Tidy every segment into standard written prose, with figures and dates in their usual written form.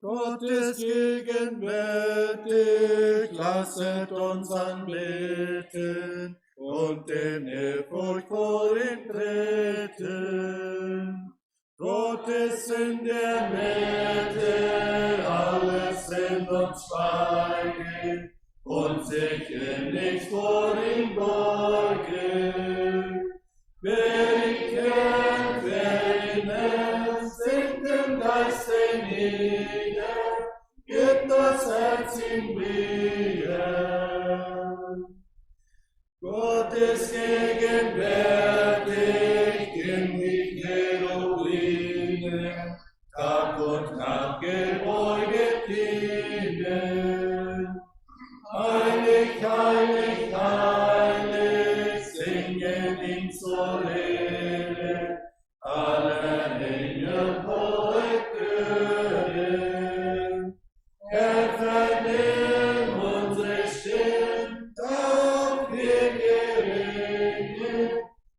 Gott ist gegenwärtig, lasset uns anbeten und in Ehrfurcht vor ihm treten. Gott ist in der Mitte, alles in uns schweigen und sich innig vor ihm beugen. Wer ihn kennt, wer ihn nennt, singt im Geiste nieder, gibt das Herz ihm wieder. Gott ist gegenwärtig in die Cherubinen, Tag und Nacht gebeuget ihnen. Heilig, heilig, heilig, singen ihm zur Ehre, alle Engel, hohe Chöre. Herr, vernimm unsere Stimmen, darf wir geringen,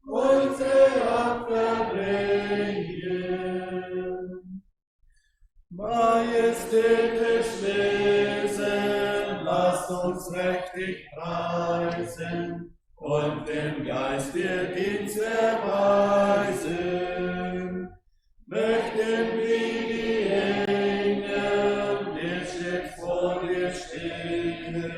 unsere Opfer bringen. Majestätisch Wesen, lasst uns mächtig preisen und im Geist dir Dienst erweisen. Möchten wie die Engel dir stets vor dir stehen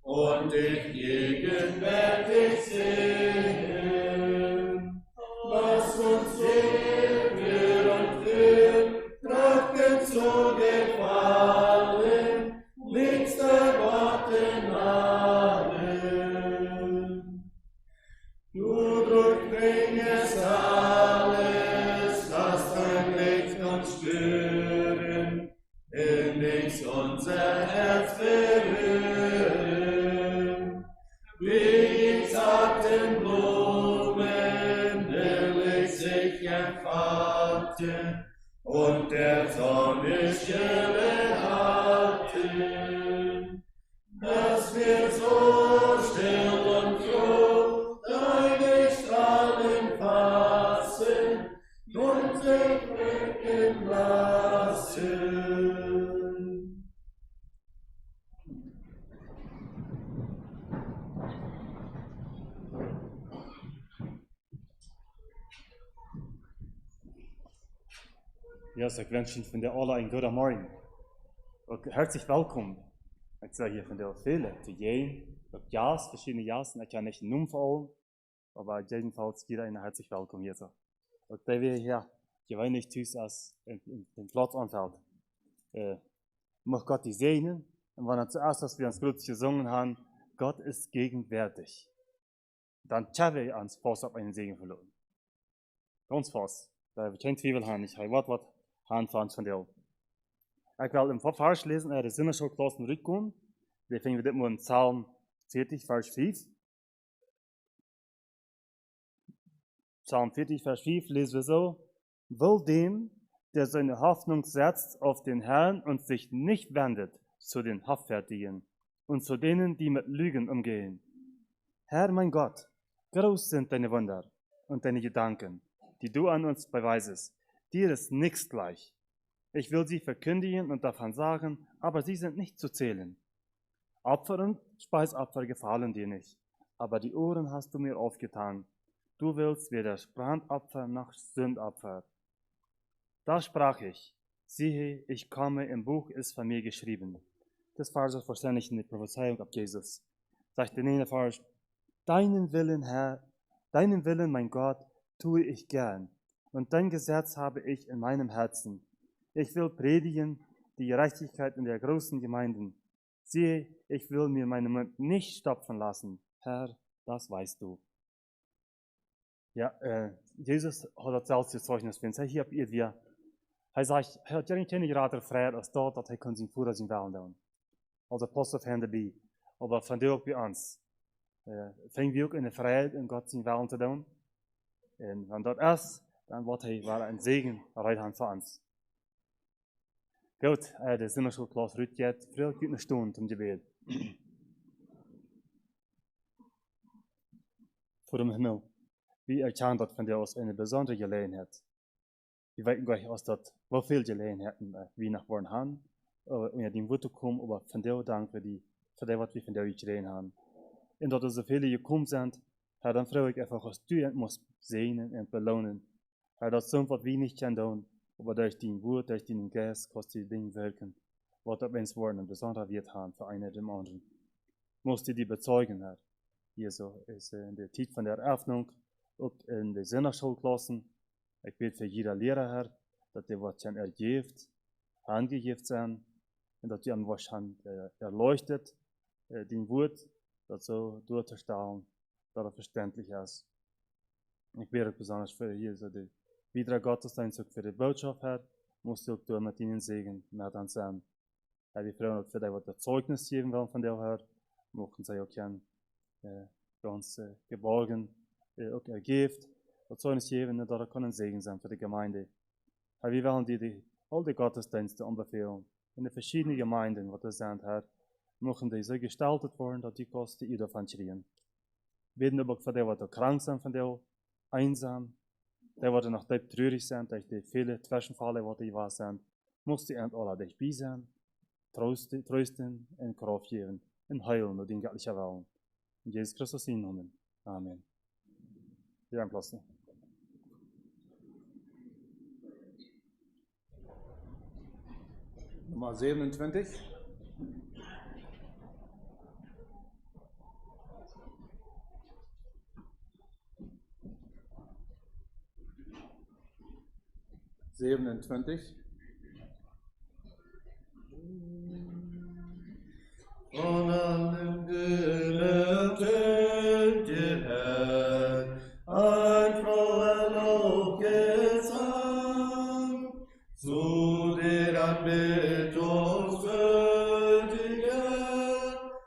und dich gegenwärtig sehen. Lass uns für und für trachten zu gefallen, liebster Gott in allen. Du durchdringest alles, lass dein Licht uns spüren, innigst unser Herz berühren. Wie zarten Blumen willig sich entfalten und der Sonne Stille halten, dass wir so still und froh deine Strahlen fassen und sich wirken lassen. Ja, ik wens je van de alle een goede morgen. Ook herzlich willkommen. Ik sage hier von der Fehler zu jeden, ob Jas, verschiedene Jas, ich kann nicht nun vor, aber jedenfalls jeder eine herzlich willkommen hier. So. Und da wir hier gewöhnlich tüß als in Platz anfällt, mag Gott die segnen. Und wenn dann zuerst, was wir uns glücklich gesungen haben, Gott ist gegenwärtig, dann tja wir uns fast auf einen Segen verloren. Ganz fast. Da wir kein Zwiebel haben, ich habe was haben von der. Ich will im Vers lesen, de zinnen zo klassen rückkommen. Wir finden dit mal in Psalm 40, Vers 5. Psalm 40, Vers 5 lesen wir so: Wohl dem, der seine Hoffnung setzt auf den Herrn und sich nicht wendet zu den Haftfertigen und zu denen, die mit Lügen umgehen. Herr, mein Gott, groß sind deine Wunder und deine Gedanken, die du an uns beweisest. Dir ist nichts gleich. Ich will sie verkündigen und davon sagen, aber sie sind nicht zu zählen. Opfer und Speisopfer gefallen dir nicht, aber die Ohren hast du mir aufgetan. Du willst weder Brandopfer noch Sündopfer. Da sprach ich, siehe, ich komme, im Buch ist von mir geschrieben. Das war so wahrscheinlich eine Prophezeiung ab Jesus. Sagt der nächste Vers, deinen Willen, Herr, deinen Willen, mein Gott, tue ich gern, und dein Gesetz habe ich in meinem Herzen. Ich will predigen die Gerechtigkeit in der großen Gemeinden. Siehe, ich will mir meinen Mund nicht stopfen lassen. Herr, das weißt du. Ja, Jesus hat das selbst gezeichnet, wenn hier habt ihr wir. Hij sagt, hij had niet rader vrijheid als dat hij kon zijn voeren zijn wel doen. Als apostel van erbij. Aber van deel ook bij ons. Fingen we ook in de vrijheid in God zijn wel te doen. En wenn dat is, dan wordt hij wel een zegen rijden voor ons. Gut, de Sinnerschoolklas Ruud jetzt, veel gute Stunde om Gebet. Voor de Himmel, wie erkannt dat van dir aus eine besondere Gelegenheit. Wir weten gleich aus, dass wir viel Gelegenheiten wie nach vorn haben, om die woord te komen, maar van jou dank voor wat we van jou gekregen hebben. En dat er zoveel gekomen zijn, Herr, dan vraag ik einfach, dass du uns segnen und belohnen. Herr, dat soms wat we niet kunnen doen, aber durch dein Wort, durch deinen Geist, kannst du die Dinge wirken, was auf uns worden, besonders wird haben für einen dem anderen. Musst du die bezeugen, Herr. Hier so ist in der Zeit von der Eröffnung, auch in den Sonderschulklassen. Ich bete für jeder Lehrer, Herr, dass der was schon ergibt, angegift sein, und dass die an was schon erleuchtet, den Wort, das so durchzustellen, dass er verständlich ist. Ich bete besonders für hier so die wieder Gottesdienst, auch für die Botschaft, Herr, musst du auch durch mit ihnen Segen mehr dann sein. Herr, wir freuen uns für dich, was der Zeugnis geben wollen von dir, Herr, möchten sie auch gern ganz geborgen, auch ergibt, das Zeugnis geben, dass er kann Segen sein für die Gemeinde. Herr, wir wollen dir all die Gottesdienste anbefehlen, in den verschiedenen Gemeinden, was das sind, Herr, möchten die so gestaltet werden, dass die Kosten ihr davon schreien. Wir beten aber für die, was krank sind von dir, einsam, die, was noch traurig sind, durch die viele Zwischenfälle, die die wahr sind, musst du alle dich bei sein, trösten und Kraft geben, und heilen und den göttlichen Willen. In Jesus Christus in Namen. Amen. Wir haben Platz. Nummer 27. Von allem gelötet dir Herr, ein froher Lobgesang, zu der Anbetung würdiger,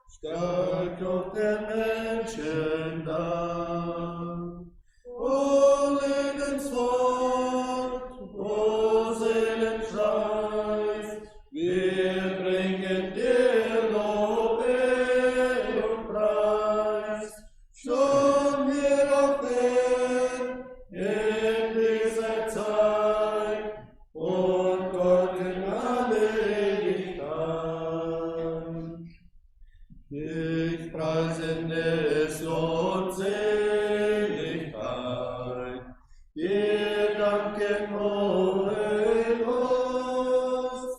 stärkt auch der Menschen Dank. O Lebenswort, o Seelenpreis, wir bringen dir Lob und Preis. Schon wir auf Erden in dieser Zeit und Gott in alle Ewigkeit. Ich preise es und Seligkeit, dir danken, Hohe Gott.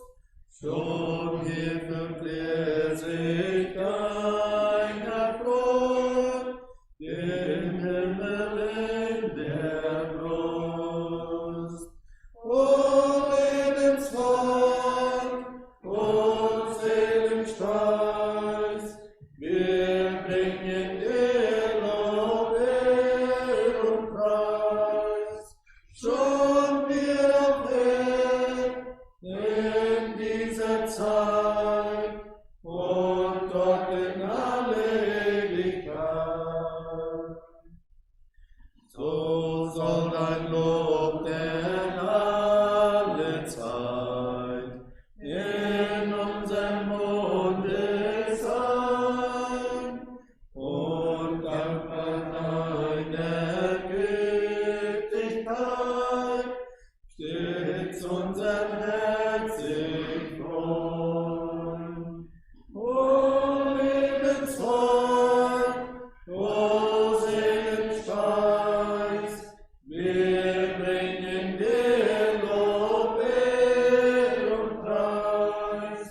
Schon hier verklärt sich deiner Freund, den Himmel in der Brust. O Lebenswort, o Seelenstreich, wir bringen dir Lob und Preis. Schon wir auf Erden in dieser Zeit und Gott in alle Ewigkeit. So soll dein Lob denn alle Zeit in unserem Munde sein und dank deiner Gütigkeit stets unser Herz sich freut. O Lebenswort, o Seelenstreich, wir bringen dir Lob und Preis.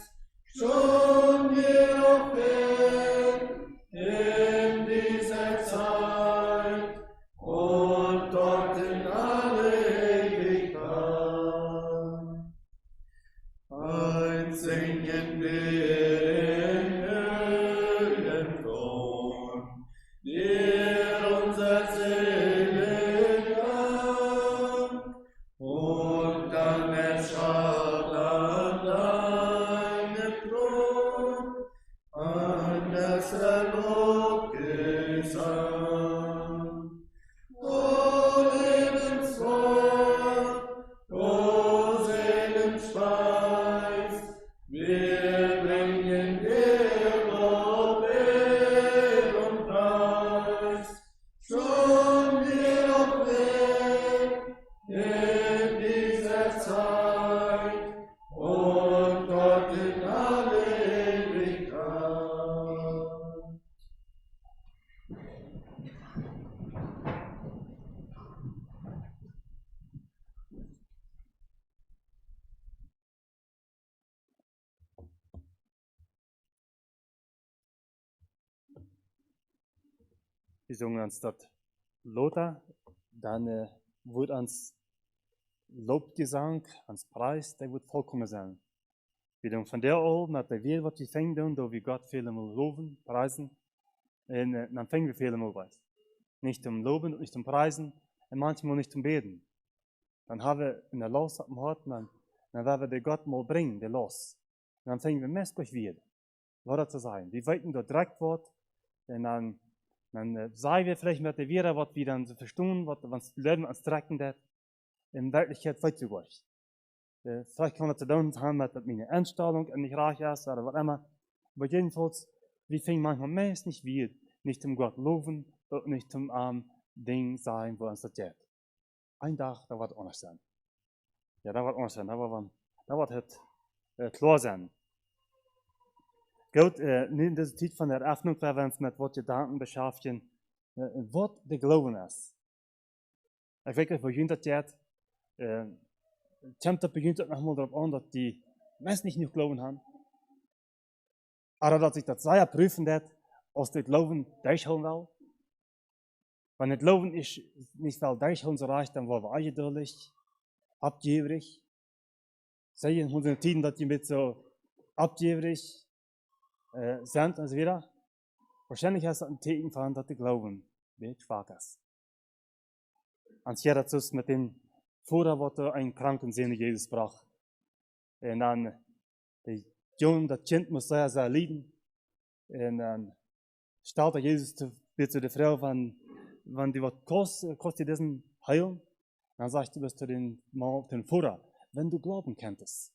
Schon wir auf Erden in dieser Zeit und dort in alle Ewigkeit. Einsingen wir in Höhenton, dir unser Seelengang, und dann erschaut an deinem Thron ein Lobgesang. O Lebenswort, o Seelenspeis, wir bringen wir singen uns das Lothar, dann wird uns Lobgesang, ans Preis, der wird vollkommen sein. Wir doen von der Old, met de weer wat we fijn doen, door we God veel meer loven, prijzen, en dan fingen wir viel mehr bei. Nicht loben, nicht preisen, und manchmal nicht beten. Dann haben wir in der Los am Hort, dann werden wir Gott mal bringen, der Los. Und dann fingen wir mestlich wieder, was das zu sein. Wir weiten dort direkt wird, und dann sagen wir vielleicht mit der Wieder, was wir dann so verstehen, was lernen uns direkt das, in Wirklichkeit weit zu euch. Vielleicht kann man das zu tun haben mit meiner Einstellung und nicht reich ist oder was immer. Aber jedenfalls, wir fingen manchmal meist nicht wieder, nicht Gott loben und nicht Ding sein, wo uns das geht. Ein Tag, da wird anders sein. Ja, da wird anders sein, da wird es klar sein. Gut, nu in dieser Zeit von der Eröffnung, werden wir uns mit was Gedanken beschäftigen, was der Glauben ist. Ich weiß nicht, wo jemand das geht, kommt das beginnt nochmal darauf an, dass die Menschen nicht genug Glauben haben. Aber dass sich das sehr prüfen wird, als das Glauben durchholen will. Wenn das Glauben ist, nicht will durchholen so reich, dann wollen wir eingeduldig, abgierig. Sei in unseren Tiden, dass die mit so abgierig sind und so weiter. Wahrscheinlich ist das ein Zeichen von, dass der Glauben wirklich schwach ist. Und hier dazu ist mit den Vorher wurde ein Krankensinn Jesus brach. Und dann, der Junge, das Kind muss sehr, sehr leiden. Und dann stellt Jesus zu der Frau, wenn die was kostet diesen heilen. Dann sagt er zu den Vorher, wenn du glauben könntest.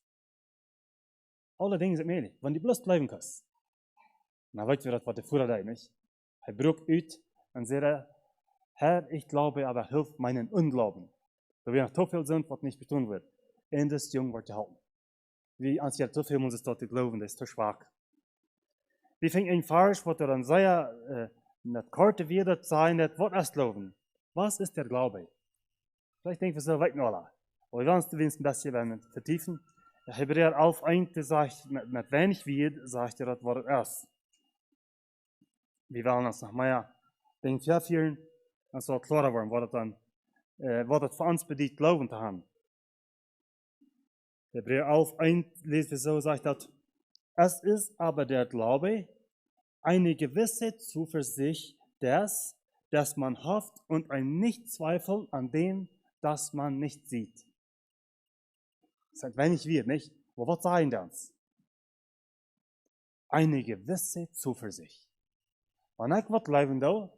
Alle Dinge sind möglich, wenn du bloß bleiben kannst. Dann weißt du, was der Vorher da nicht. Er braucht aus und sagt, Herr, ich glaube, aber hilf meinen Unglauben. Da wir noch zu viel sind, was nicht betont wird. Und das Jung wird gehalten. Wie als ihr zu viel muss es dort glauben, das ist zu schwach. Wir finden ein Vers, was dann sehr, nicht korte wird sein, was ist Glauben? Was ist der Glaube? Vielleicht denken wir so weit noch alle. Aber wir wollen es wenigstens ein bisschen vertiefen. Hebräer 11:1 sagt, mit wenig wird, sagt er, das was es ist. Wir wollen uns noch mehr Dinge verführen, und so klarer werden, was das für uns bedeutet, Glauben zu haben. Hebräer 11:1 lesen wir so, sagt das, es ist aber der Glaube, eine gewisse Zuversicht des, dass man hofft und ein Nichtzweifel an dem, das man nicht sieht. Das sagt wenig wir, nicht? Aber was sagen das? Eine gewisse Zuversicht. Wenn ich was leben will,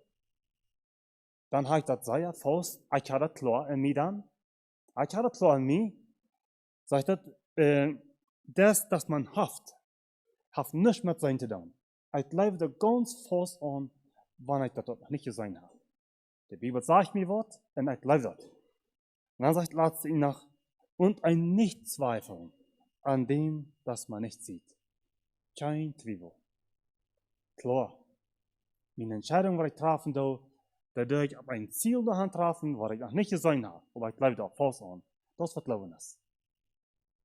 dann habe ich das sehr fast, ich habe das klar in mir dann. Ich habe das klar in mir, sagt das, dass man hofft nichts mit sein zu tun. Ich lebe da ganz fast an, wenn ich das noch nicht gesehen habe. Die Bibel sagt mir was, und ich lebe das. Und dann sagt Latz ihn nach, und ein Nichtzweifeln an dem, das man nicht sieht. Kein Zweifel. Klar. Meine Entscheidung, was ich treffen will, da ich auf ein Ziel der Hand treffen, was ich noch nicht gesehen habe, aber ich bleibe da fast an. Das wird Glauben ist.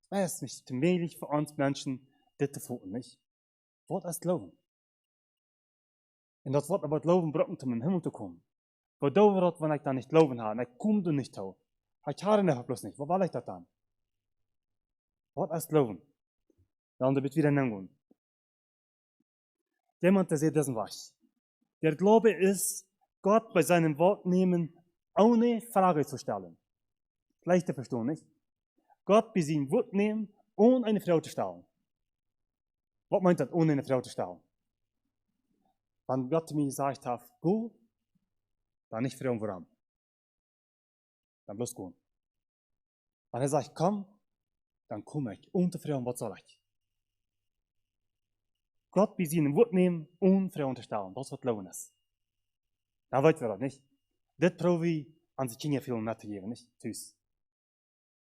Es ist nicht möglich für uns Menschen, das zu tun, nicht? Was ist Glauben? Und das wird aber Glauben brauchen, um in den Himmel zu kommen. Wo da wird, wenn ich da nicht Glauben habe, ich komme da nicht zu. Ich habe das bloß nicht. Wo will ich das dann? Was ist Glauben? Dann wird wieder nehmen. Jemand, der sieht diesen was. Der Glaube ist, Gott bei seinem Wort nehmen, ohne Frage zu stellen. Leicht zu verstehen, nicht? Gott bei seinem Wort nehmen, ohne eine Frage zu stellen. Was meint das, ohne eine Frage zu stellen? Wenn Gott mir gesagt hat, go, dann nicht fragen, warum. Dann bloß gehen. Wenn er sagt, komm, dann komme ich, ohne zu fragen, was soll ich? Gott bei seinem Wort nehmen, ohne Fragen zu stellen. Das ist was Glauben ist. Da weiß wir das nicht. Das brauchen wir an die Kinder viel mehr zu geben, nicht? Tschüss.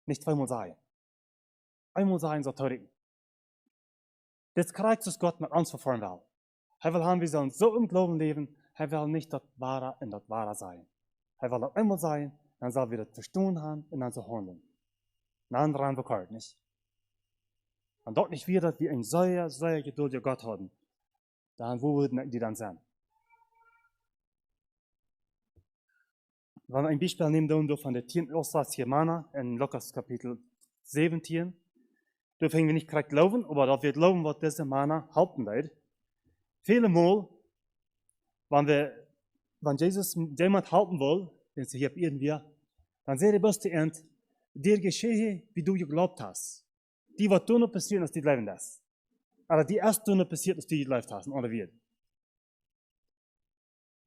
Nicht zweimal sagen. Einmal sagen, so teurig. Das Kreuz ist Gott mit uns verfahren will. Er will haben, wir sollen so im Glauben leben, er will nicht das Wahre in das Wahre sein. Er will das einmal sein, dann soll wir das verstehen haben und dann so handeln. Dann rein verkehrt, nicht? Und dort nicht wieder, wie ein sehr, sehr geduldiger Gott haben. Dann, wo würden die dann sein? Wenn wir ein Beispiel nehmen von der 10. Aussatz hier Mana in Lukas Kapitel 17, da fängen wir nicht korrekt glauben, aber dass wir glauben, was diese Mana halten wird. Viele Mal, wenn Jesus jemand halten will, den sie hier irgendwie, dann sehe ich bloß die End, der Geschichte, wie du geglaubt hast. Die, was du noch passiert, ist die bleiben das. Aber die erst du noch passiert, ist die gelebt hast, oder wird.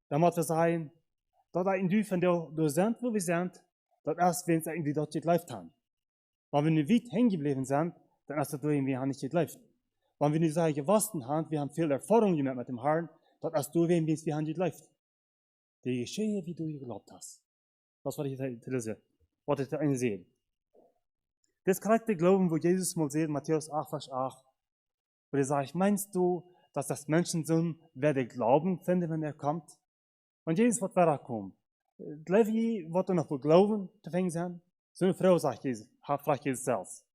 Dann muss wir sagen, dass ein du von der sind, wo wir sind, dass erst wenn es irgendwie dort gelebt haben. Wenn wir nicht weit hängen geblieben sind, dann ist das irgendwie nicht gelebt. Wenn wir nicht sagen, gewusst haben, wir haben viel Erfahrung gemacht mit dem Herrn, dann ist du wenn wir haben gelebt. Die Geschichte, wie du geglaubt hast. Das war ich lese, was ich da einsehen. Das korrekte Glauben, wo Jesus mal sieht, Matthäus 8, Vers 8, wo er sagt, meinst du, dass das Menschensohn werde Glauben finden, wenn er kommt? Und Jesus wird weiterkommen. Glaube je, wat er noch wohl glauben, zu fangen sein? So eine Frau, fragt Jesus selbst.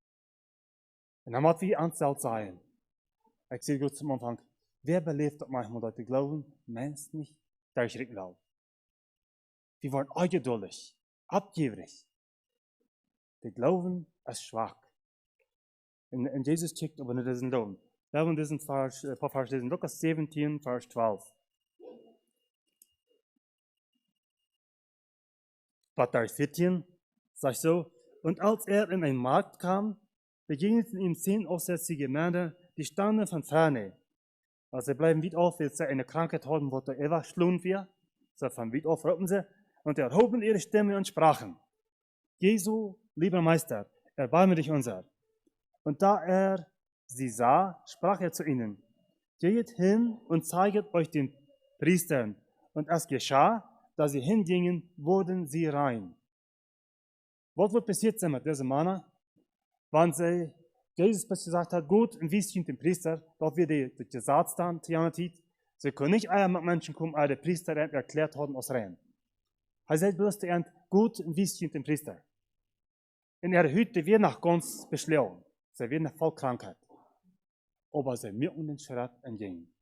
Und dann muss wir anstellt sein. Ich sehe gut zum Anfang, wer belebt das manchmal, dass die glauben, meinst nicht, der ist richtig laut. Die waren ungeduldig, abgierig. Die Glauben ist schwach. Und Jesus checkt, ob er nicht diesen Glauben. Wir haben diesen Vers, Vers lesen, Lukas 17, Vers 12. Vers 14 sagt so, und als er in einen Markt kam, begegneten ihm 10 aussätzige Männer, die standen von ferne. Also sie bleiben weit auf, wenn sie eine Krankheit haben, wo der Eva schlun wir. So von weit auf roten sie und erhoben ihre Stimme und sprachen, Jesu, lieber Meister, erbarme dich unser. Und da er sie sah, sprach er zu ihnen, geht hin und zeiget euch den Priestern. Und es geschah, da sie hingingen, wurden sie rein. Was wird passiert sein mit diesen Männern? Wenn Jesus gesagt hat, gut, und wie sind den Priester, dort wird die Gesetz dann, sie können nicht einmal mit Menschen kommen, aber der Priester erklärt haben aus rein. Er sagt bloß der End, gut, und wie sind den Priester? In ihrer Hütte wird nach ganz beschlagen. Sie werden voll Krankheit. Aber sie mir um den Schritt entgegen.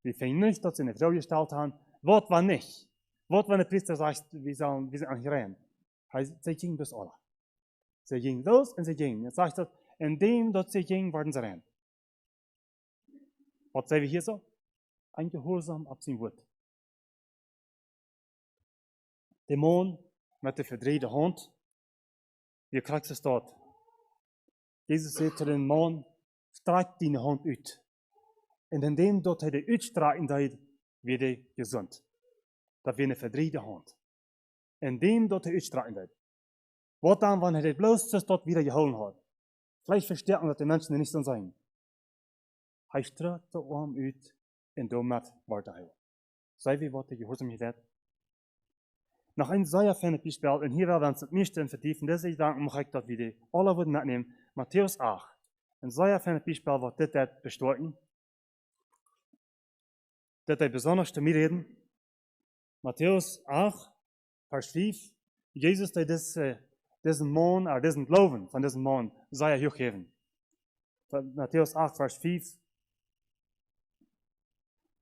Wir fingen nicht, dass sie eine Frau gestellt haben, was war nicht. Was, wenn der Priester sagt, wir sind eigentlich rein? Sie gingen bis alle. Sie gingen los und sie gingen. Jetzt sagt er, indem dass sie gingen, werden sie rein. Was sehen wir hier so? Ein Gehorsam ab sein Wort. Dämon mit der verdrehten Hand. Wie kriegst du es dort? Jesus sagt zu dem Mann, streck deine Hand uit. Und indem dort er die uitstrecken deed, wird er gesund. Das wäre eine verdrehte Hand. Indem dort er uitstrecken deed. Was dann, wenn er bloß das dort wieder geholt hat? Vielleicht verstärken, dass die Menschen nicht so sein. Er streckt den Arm uit und damit wird er heil. Sei wie was er gehorsam wird. Noch ein sehr feines Beispiel, und hier werden wir uns das meiste vertiefen, diese Gedanken mache ich dort wieder alle würden mitnehmen. Matthäus 8. Ein sehr feines Beispiel, was das bestätigen. Das besonders zu mir reden. Matthäus 8, Vers 5. Jesus hat diesen Mann, oder diesen Glauben von diesem Mann sehr hochheben. Matthäus 8, Vers 5.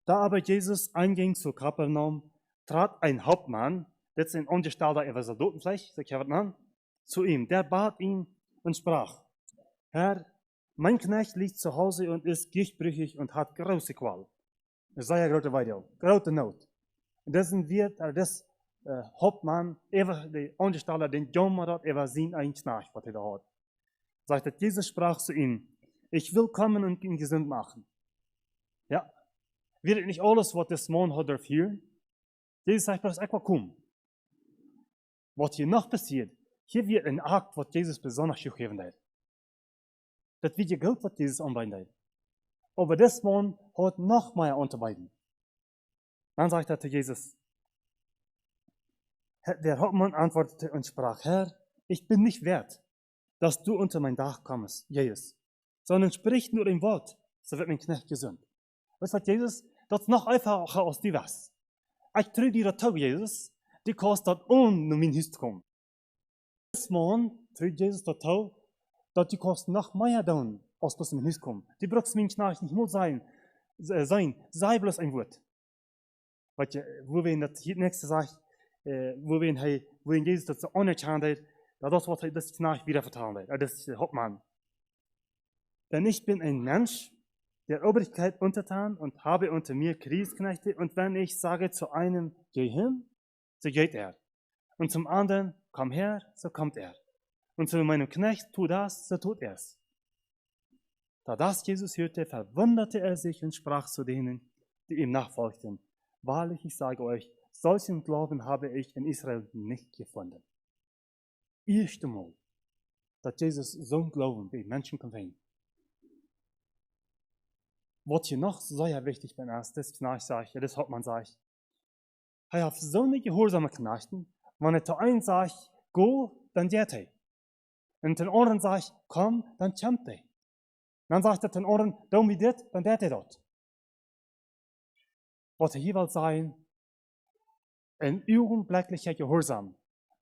Da aber Jesus einging zu Kapernaum, trat ein Hauptmann, das ist ein Angestellter, er war Soldatenfleisch, zu ihm. Der bat ihn und sprach, Herr, mein Knecht liegt zu Hause und ist gichtbrüchig und hat große Qual. Das sei ja große Weide, große Not. Und dessen wird das Hauptmann, er war der Angestellter, den Jammer hat, er war sein ein Knecht, was er da hat. Sagt Jesus sprach zu ihm, ich will kommen und ihn gesund machen. Ja, wird nicht alles, was das Mann hat, erfüllen? Jesus sagt bloß, ich will kommen. Was hier noch passiert, hier wird ein Akt, was Jesus besonders hochheben hat. Das wird Geld, was Jesus anbieten hat. Aber das Mann hat noch mehr anzubieten. Dann sagt er zu Jesus, der Hauptmann antwortete und sprach, Herr, ich bin nicht wert, dass du unter mein Dach kommst, Jesus, sondern sprich nur ein Wort, so wird mein Knecht gesund. Was sagt Jesus? Das ist noch einfacher als die was. Ich trage dir das Tag, Jesus, die kostet um mein Haus zu kommen. Das Mann trägt Jesus das Tag, dass die kostet noch mehr tun, als bloß in mein Haus kommen. Die brauchst mein Knecht nicht nur sein, sei bloß ein Wort. Wo wir in das nächste sagt, waarin Jezus dat zo anerkannt hat, das wird das nach wieder vertrauen wird. Das ist der Hauptmann. Denn ich bin ein Mensch, der Obrigkeit untertan und habe unter mir Kriegsknechte, und wenn ich sage zu einem, geh hin, so geht er. Und zum anderen, komm her, so kommt er. Und zu meinem Knecht, tu das, so tut er's. Da das Jesus hörte, verwunderte er sich und sprach zu denen, die ihm nachfolgten. Wahrlich, ich sage euch, solchen Glauben habe ich in Israel nicht gefunden. Eerste Mal, dat Jezus zo'n Glauben bij mensen kan vinden. Wat je nog sehr wichtig ben is, das Knecht sagt, ja, das Hauptmann sagt, hij heeft zo'n gehoorzame Knechten, wanneer der einen sagt, go, dann geht er. Und den anderen sagt, komm, dann kommt er. Dann sagt er den anderen, doe wie dit, dann deed hij dat. Wat hier wil zijn, ein augenblicklicher Gehorsam,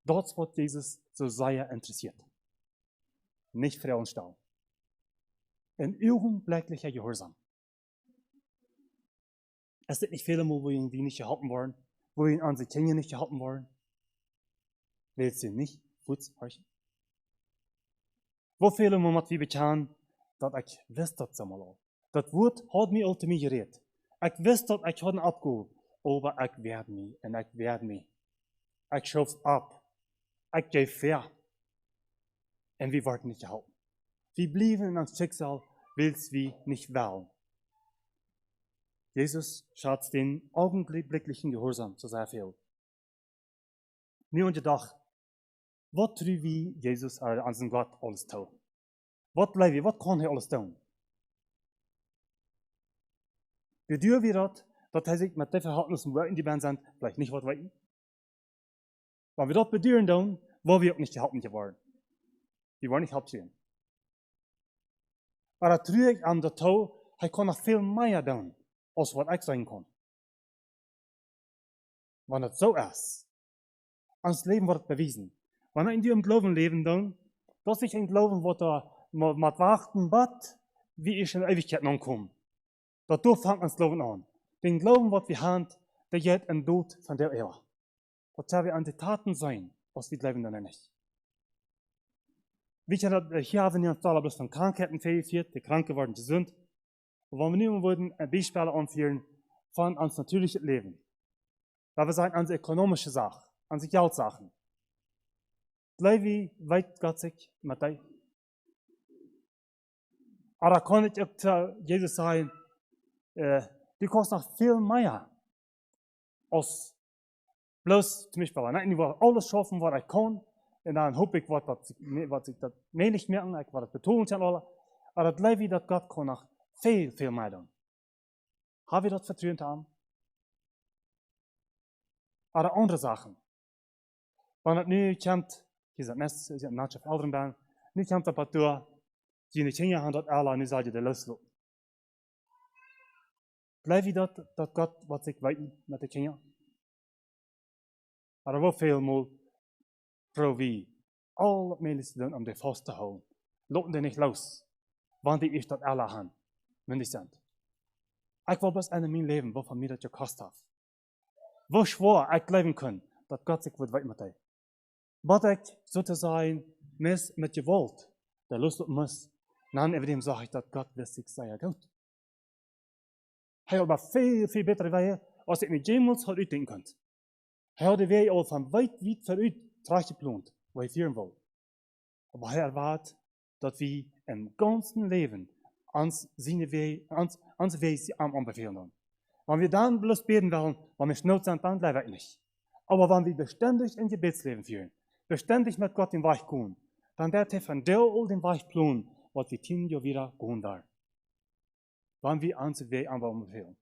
das wird Jesus so sehr interessiert. Nicht Frauenstau. Ein augenblicklicher Gehorsam. Es sind nicht viele Mal, wo ihn die nicht gehalten wollen, wo ihn an die Kinder nicht gehalten wollen. Willst du nicht Fuß horchen? Wo viele Mal mit wie bekannt, dass ich wist dat zo mal al. Dat woord had mij al te mij gereed. Ik wist dat ik had een opgave, aber ik werd niet en ik werd niet. Ik schoof ab. Ik geef ver. En wir worden nicht gehalten. Wir blieben in ons Schicksal, will's wie nicht wählen. Jesus schätzt den augenblicklichen Gehorsam so sehr viel. Nu und gedacht, wat tru wie Jesus an zijn Gott alles tun? Wat leef je, wat kan hij alles doen? Bedoel wir dat hij zich met die verhaltenissen buiten die band zijn, vielleicht nicht wat weten? Wenn wir das beduren doen, wollen wir auch nicht gehalten geworden. Wir wollen nicht hauptziehen. Aber dat tru ik aan de touw, hij kon nog veel meer doen, als wat ik zijn kon. Wenn het zo is, ans Leben wordt bewiesen. Wenn in diesem Glauben leben doen, dass ich ein Glauben, wat er mit warten, wat, wie ich in der Ewigkeit ankomme. Dadurch fängt ons Glauben an. Den Glauben, wat wir haben, der geht in Tod von der Ehe. Dat zou wir an die Taten sein, als wir leben dann nicht. Weet je dat, hier haben wir uns bloß von Krankheiten verifziert, die krank geworden sind. Und wenn wir nun würden Beispiele anführen von uns natürlichen Leben, weil wir sagen, an die ökonomische Sache, an die Geldsachen. Wie weit Gott sich mit dir? Aber kann ich auch zu Jesus sagen, du kannst noch viel mehr als bloß zum Beispiel, wenn ich alles schaffen, was ich kann, und dann hoffe ich, was ich das mehr nicht merken, ich das betonen kann, aber das Leben, das Gott kann noch viel, viel mehr tun. Haben wir das Vertrauen haben? Aber andere Sachen. Wenn es nu kommt, hier sind Nest, sie haben Nacht auf Eltern ben, nu kommt das Patur, die in die Kinder haben das alle, nu sagt ihr, der loslassen. Blijf je dat God wat ik weet met de kinderen? Maar er wordt veel meer pro wie al het mensen doen om die vast te houden. Laten die niet los, want die is dat alle aan, mindestens. Ik wil best in mijn leven, wat van mij dat je kost heeft. Wo schwor ik leven kan, dat God zich wordt weten met die. Wat ik sozusagen mis met je wilt, der lust op mis, dan even zeg ik dat God wist zich zeer goed. Hij had maar veel, veel betere wegen, als ik niet jemals had uitdenken kunt. Hij had de wegen al van wijd vooruit teruggeplant, waar hij vieren wil. Maar hij erwaart dat we im ganzen Leben onze wegen aanbevelen. Wenn wir dann bloß beten wollen, wenn wir schnell sind, dann bleiben wir nicht. Aber wenn wir beständig in Gebetsleben führen, beständig mit Gott den Weg gehen, dann wird er von der all den Weg planen, was wir 10 Jahre wieder gehen werden. Wenn wir unsere Weg anbefehlen.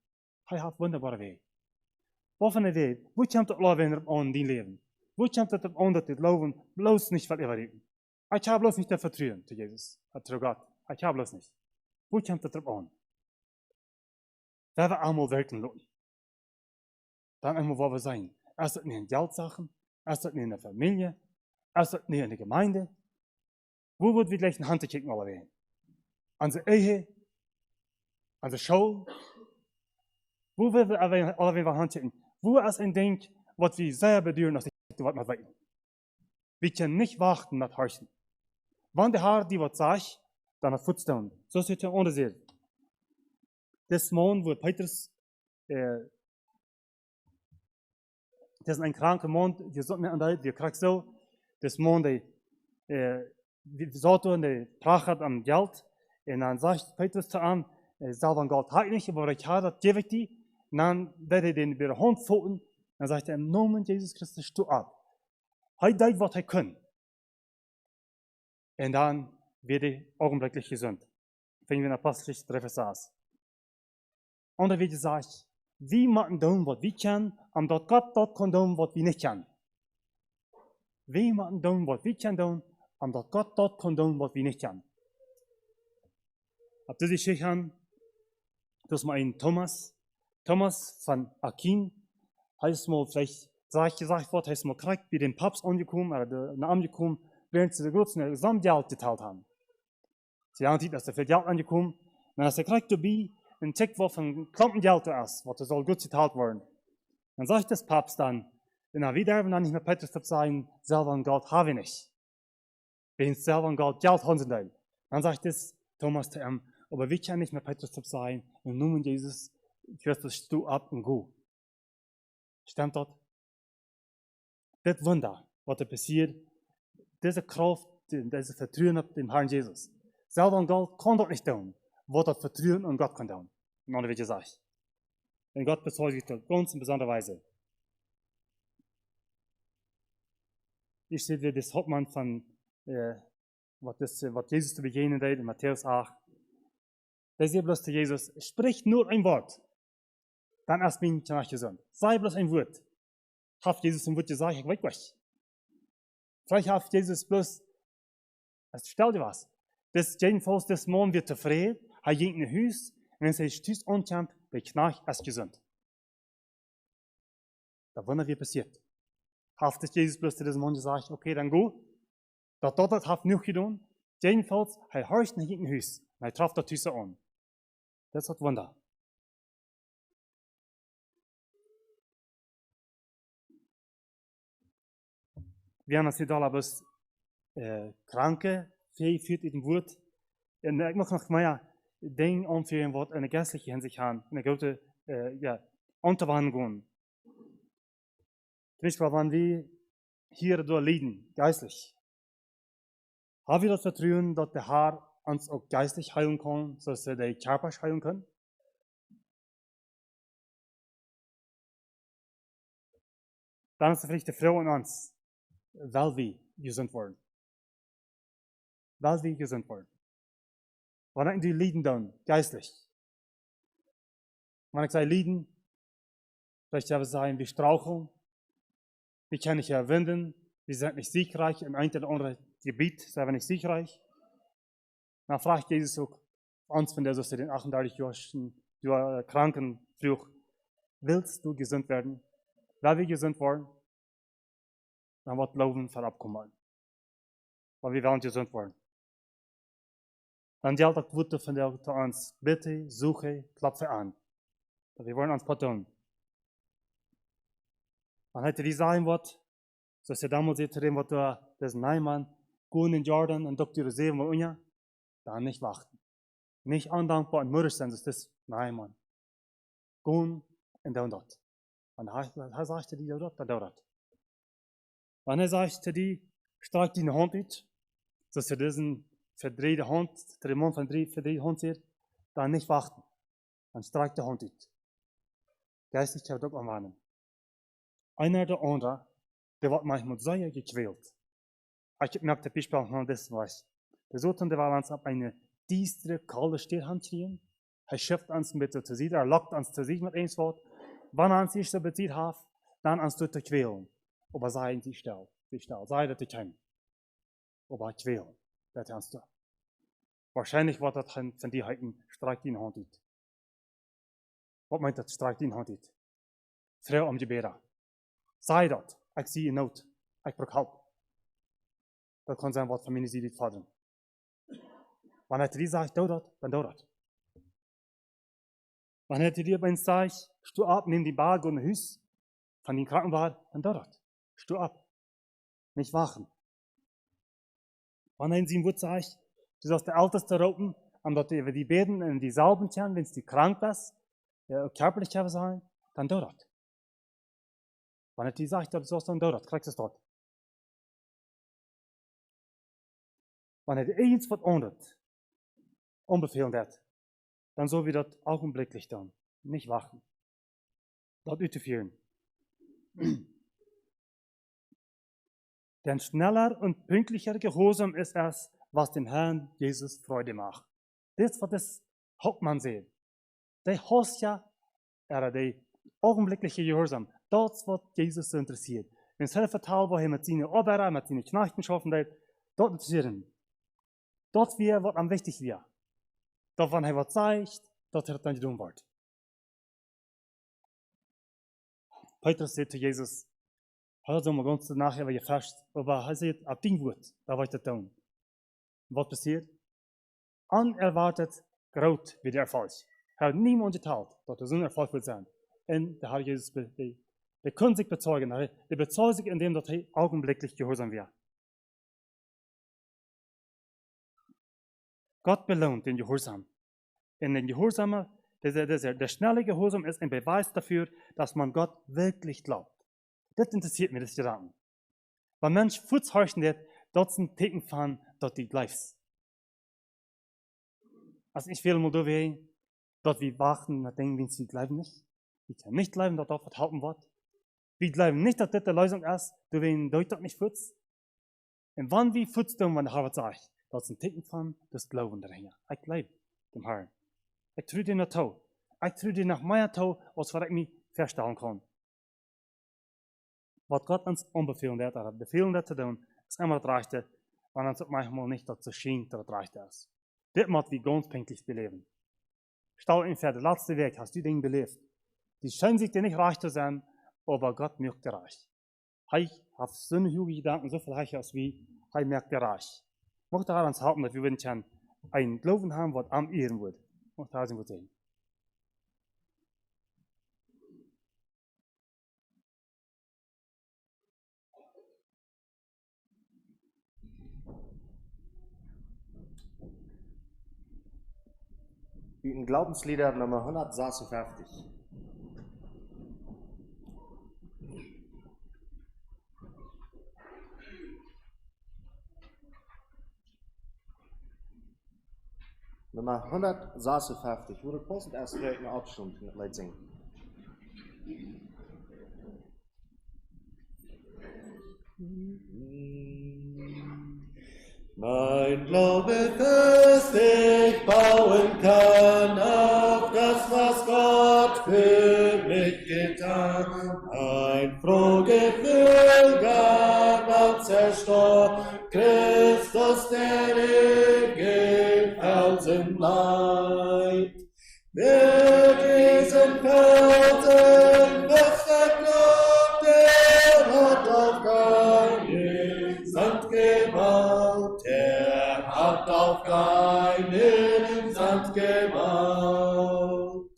Er hat wunderbare Wege. Wat van de Weg? Wo kommt das Leben an die Leben? Wo kommt das an, dass das Leben bloß nicht verlieren? Ich habe bloß nicht das Vertrauen zu Jesus, zu Gott. Ich habe bloß nicht. Wo kommt das an? Wenn wir einmal wirken lassen, dann einmal, wo wir sein. Ist das nicht in Geldsachen? Ist das nicht in der Familie? Ist das nicht in der Gemeinde? Wo wird wir gleich eine Hand kicken, alle Wege? An der Ehe? An der Schule? Wo wird wir alle Wege eine Hand kicken? Wo ist ein Ding, was wir sehr bedürfen, wat met weten. We kunnen niet wachten met huizen. Want de haar die wat zegt, dan het voetstone. Zo zit je onder zeer. Des morgen wordt Petrus, het is een kranke mond, die zit met aan die krijgt zo. Des morgen die zoto en die pracht aan geld. En dan zegt Petrus te aan, zal van geld haak niet, maar ik had dat geef ik die. En dan deed hij den bij de hand voeten. Dan zegt hij, im Namen Jesus Christus, stu ab. Hij deed wat hij kon. En dan werd hij ogenblikkelijk gezond. Vinden we in Apostelgeschichte 3 vers 6. En dan werd gezegd, wie moeten doen wat we kunnen, omdat God dat kan doen wat we niet kunnen. We moeten doen wat we kunnen doen, omdat God dat kan doen wat we niet kunnen. Op deze schicht gaan, dus maar een Thomas van Aquin. Hij is mal vielleicht gesagt worden, hij is mal krank bij den Papst angekommen, naar angekommen, während sie de grootste Gesamtgeld geteilt haben. Sie haben nicht, dass er viel Geld angekommen, dann ist er krank dabei, ein Check, was von Klampengeld ist, was soll gut geteilt werden. Dann sagt das Papst dann, na, wie darf dann nicht mehr Petrus sagen, selber ein Geld habe ich nicht. Wenn selber ein Geld haben sie nicht. Dann sagt es Thomas zu ihm, aber wie kann nicht mehr Petrus sagen, im Namen Jesus Christus stu ab und go. Stimmt das? Das Wunder, was da passiert, diese Kraft, diese Vertrauen auf den Herrn Jesus. Selber ein Geld kann das nicht tun, was das Vertrauen an Gott kann tun. Und dann wird gesagt. Und Gott bezeugt sich auf ganz besondere Weise. Ich sehe wie das Hauptmann von, was Jesus zu begegnen deed in Matthäus 8. Der sagt bloß zu Jesus, sprich nur ein Wort, dann erst bin ich danach gesund. Sei bloß ein Wort. Hat Jesus ein Wort gesagt, ich weg. Vielleicht hat Jesus bloß, stell dir was, das jedenfalls des Morgen wird zufrieden, er ging in Hus, und wenn er sich Tüß ankämpft, bei Knach erst gesund. Da wundert, wie passiert. Hat Jesus bloß zu diesem Mann gesagt, okay, dann go. Das hat nicht getan. Jedenfalls, er horcht nach hinten Hus, und er traf das Tüße an. Das hat Wunder. Wir haben uns nicht alle bloß Kranke, führt in dem Wort. Und ich möchte noch mehr Dinge anführen, was eine geistliche Hinsicht haben, eine gute Unterwanderung. Zum Beispiel, wenn wir hier durch leiden, geistlich, haben wir das Vertrauen, dass der Herr uns auch geistlich heilen kann, sodass er die Körper heilen kann? Dann ist es vielleicht die Frau an uns, weil wir gesund werden. Weil wir gesund werden. Wanneer die leiden dan, geistlich. Wanneer ik zei leiden, vielleicht hebben ze sagen, wir straucheln, wir können nicht überwinden, wir sind nicht siegreich, im einen oder anderen Gebiet sind wir nicht siegreich. Dann fragt Jesus auch uns von der so den 38-jährigen Kranken früh, willst du gesund werden? Weil wir gesund werden, dann wird Glauben verabkommen. Weil wir wollen gesund werden. Dann geldt das Wort von der zu uns, bitte, suche, klopfe an. Wir wollen uns tun. Dann hätte die sagen wird, so ist damals zu dem, was du, das Neimann, gehen in Jordan und Dr. sehen, wo unja, dann nicht warten. Nicht undankbar und mürrisch sein, das ist Neimann. Gehen und dort. Und er sagte die dort, dort. Und er sagte die, streck die Hand ut, so ist diesen verdrehte Hand, der Mann von verdrehte Hand sieht, dann nicht warten. Dann streicht die Hand ut. Geistlich kann auch anwarnen. Einer oder andere, der wird manchmal sehr gequält. Ich habe gemerkt, der Beispiel noch das weiß. Der Sohn, der war uns ab eine düstere, kalte Stillhand kriegen. Er schafft uns mit zu sich, er lockt uns zu sich mit einem Wort. Wenn er uns sich so bezieht hat, dann uns zu quälen. Aber sei sie still, sei das nicht hin. Aber quälen, das kannst du. Wahrscheinlich wird das von dir heute streicht in Hand ut. Was meint das, streicht in Hand ut? Frau am Gebet. Sei das, ich sehe in Not, ich brauche Hilfe. Das kann sein, was von mir nicht fordern. Wenn er dir sagt, du das, dann du das. Wenn er dir bei uns sagt, steh ab, nimm die Bar, geh in Haus, von den Krankenwagen, dann du das. Steh ab. nicht wachen. Wanneer sie wordt zegt, dus als de älteste roepen, omdat we die beden en die salben tjan, wenn die krank was, körperlich hebben zijn, dan doe dat. Wanneer die zegt dat is dan doe dat, krijg je dat. Wanneer er iets wat ondert, onbevelend hat, dann soll wir das augenblicklich tun, nicht wachen. Das auszuführen. Denn schneller und pünktlicher Gehorsam ist es, was dem Herrn Jesus Freude macht. Das, was das Hauptmann sieht. Der Host ja, der augenblickliche Gehorsam, das, was Jesus interessiert. Wenn es vertalt, wo er mit seinen Oberen, mit seinen Knechten schaffen hat, das interessiert ihn. Das wäre, was am wichtigsten wäre. Dat wanneer hij wat zegt, dat hij het dan doen wordt. Petrus zei zu Jesus, hör so mal ganz nachher, weil ihr fast, aber er sagt, ab dem Wort, da wollt ihr das tun. Was passiert? Unerwartet groot wird der Erfolg. Er hat niemand geteilt, dass er so ein Erfolg wird sein. Und der Herr Jesus, der kann sich bezeugen, der bezeugt sich, indem er augenblicklich gehorsam wird. Gott belohnt den Gehorsam. Und den Gehorsam, der schnelle Gehorsam ist ein Beweis dafür, dass man Gott wirklich glaubt. Das interessiert mich, das Gedanken. Wenn Mensch Fuß horchen wird, dort sind Teken von, dass die glaubst. Als ich will mal durchwehen, dort wir warten und denken, wenn sie glauben nicht. Wir können nicht glauben, dass das verhalten wird. Wir glauben nicht, dass das die Lösung ist, durchwehen deutet nicht Fuß. Und wann wir Fuß tun, wenn der Herr sagt, dat is een teken van das Glauben darin. Ich glaube dem Herrn. Ich tue dir nach toe. Ich tue dir nach meiner toe, als wat ich mich verstellen kann. Was Gott uns unbefehlen hat, er befehlen hat zu tun, ist immer das Rechte, wenn uns manchmal nicht dazu schien, dass das Rechte ist. Das muss wir ganz pünktlich beleben. Stell ihn für den letzten Weg, hast du den belebt. Die scheinen sich dir nicht reich zu sein, aber Gott merkt dir reich. Er hat so eine hohe Gedanken, so viel reicher als wie, er merkt dir reich. Mocht daran uns halten, dass wir nicht einen Glauben haben, was am Ehren wird. Mocht daran sind sehen. Üben Glaubenslieder Nummer 156. Nummer 156. Hoe de post het eerst werkt naar afstond in het lied zingen. Mein Glaube festig bauen kann auf das, was Gott für mich getan. Ein Frohgefühl gar bald zerstört, Christus der ewige Felsen bleibt. Wer diesen Felsen fest glaubt, der hat auf keinen Sand gebaut, der hat auf keinen Sand gebaut.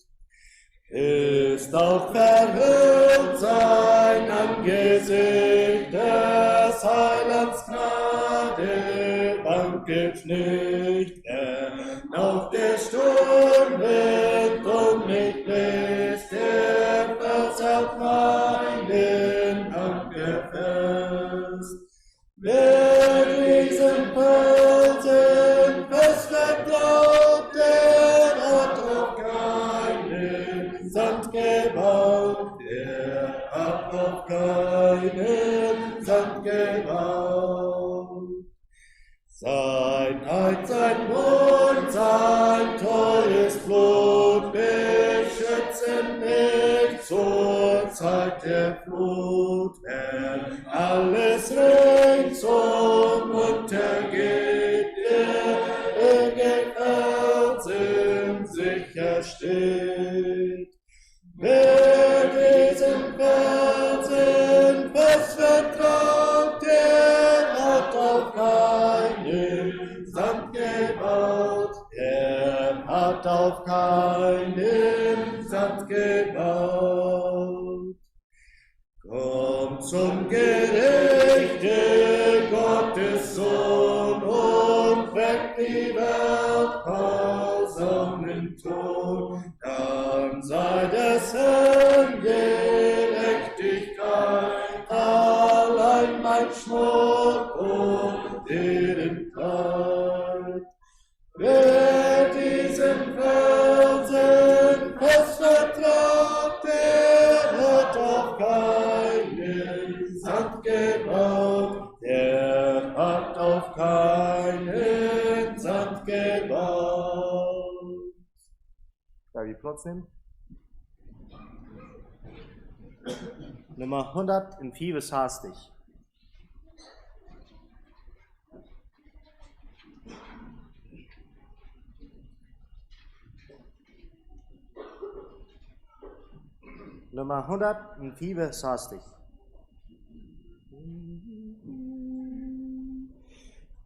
Ist auch verhüllt sein Angesicht des Heilands Gnade, wankelt nicht, denn auf der Sturm wird und nicht bläst, der Fels auf meinen Anker fest. Wer diesen Felsen fest vertraut, der hat auf keinen Sand gebaut, der hat auf keinen Sand gebaut. Sein Eid, sein Mund, sein teures Blut beschützen mich zur Zeit der Flut, wenn alles ringsum untergeht, der Felsen sicher steht. Wer diesen Felsen fest vertraut, der hat auf keinen Sand gebaut, der hat auf keinen Sand gebaut. Kommt zum Gericht meinen Tod, dann sei des Herrn Gerechtigkeit allein mein Schmuck und Ehrenkleid. Wer diesen Felsen fest vertraut, der hat auf keinen Sand gebaut, der hat auf keinen Sand gebaut. Darf ich Platz nehmen? Nummer 104 ist hastig. Nummer 104 ist hastig.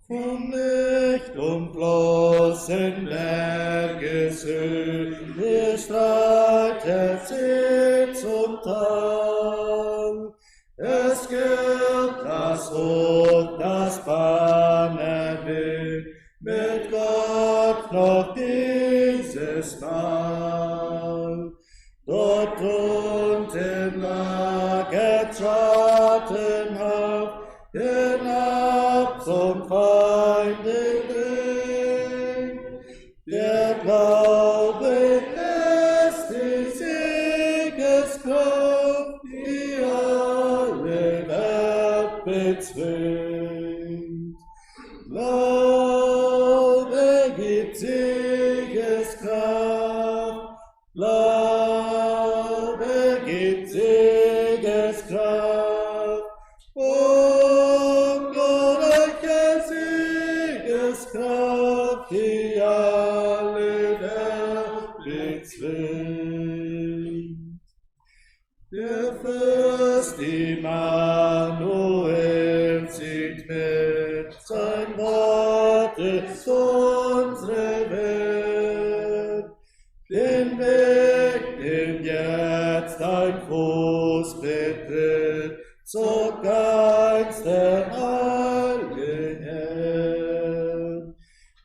Vom Licht umflossen Bergeshöhe streitet sie zum Tal. Es gilt das Hoch, das Bannerbild, mit Gott noch dieses Mal. Dort unten lagert schattenhaft, hinab zum Feindegring. Der Glaube ist die Siegeskraft, die alle Welt bezwingt. Glaube gibt Siegeskraft, Glaube gibt Siegeskraft, glorreiche Siegeskraft, die alle Welt bezwingt. Der Fürst Immanuel zieht mit, sein Wort ist unsere Welt. Den Weg, den jetzt dein Fuß betritt, zog einst der Heilige Herr.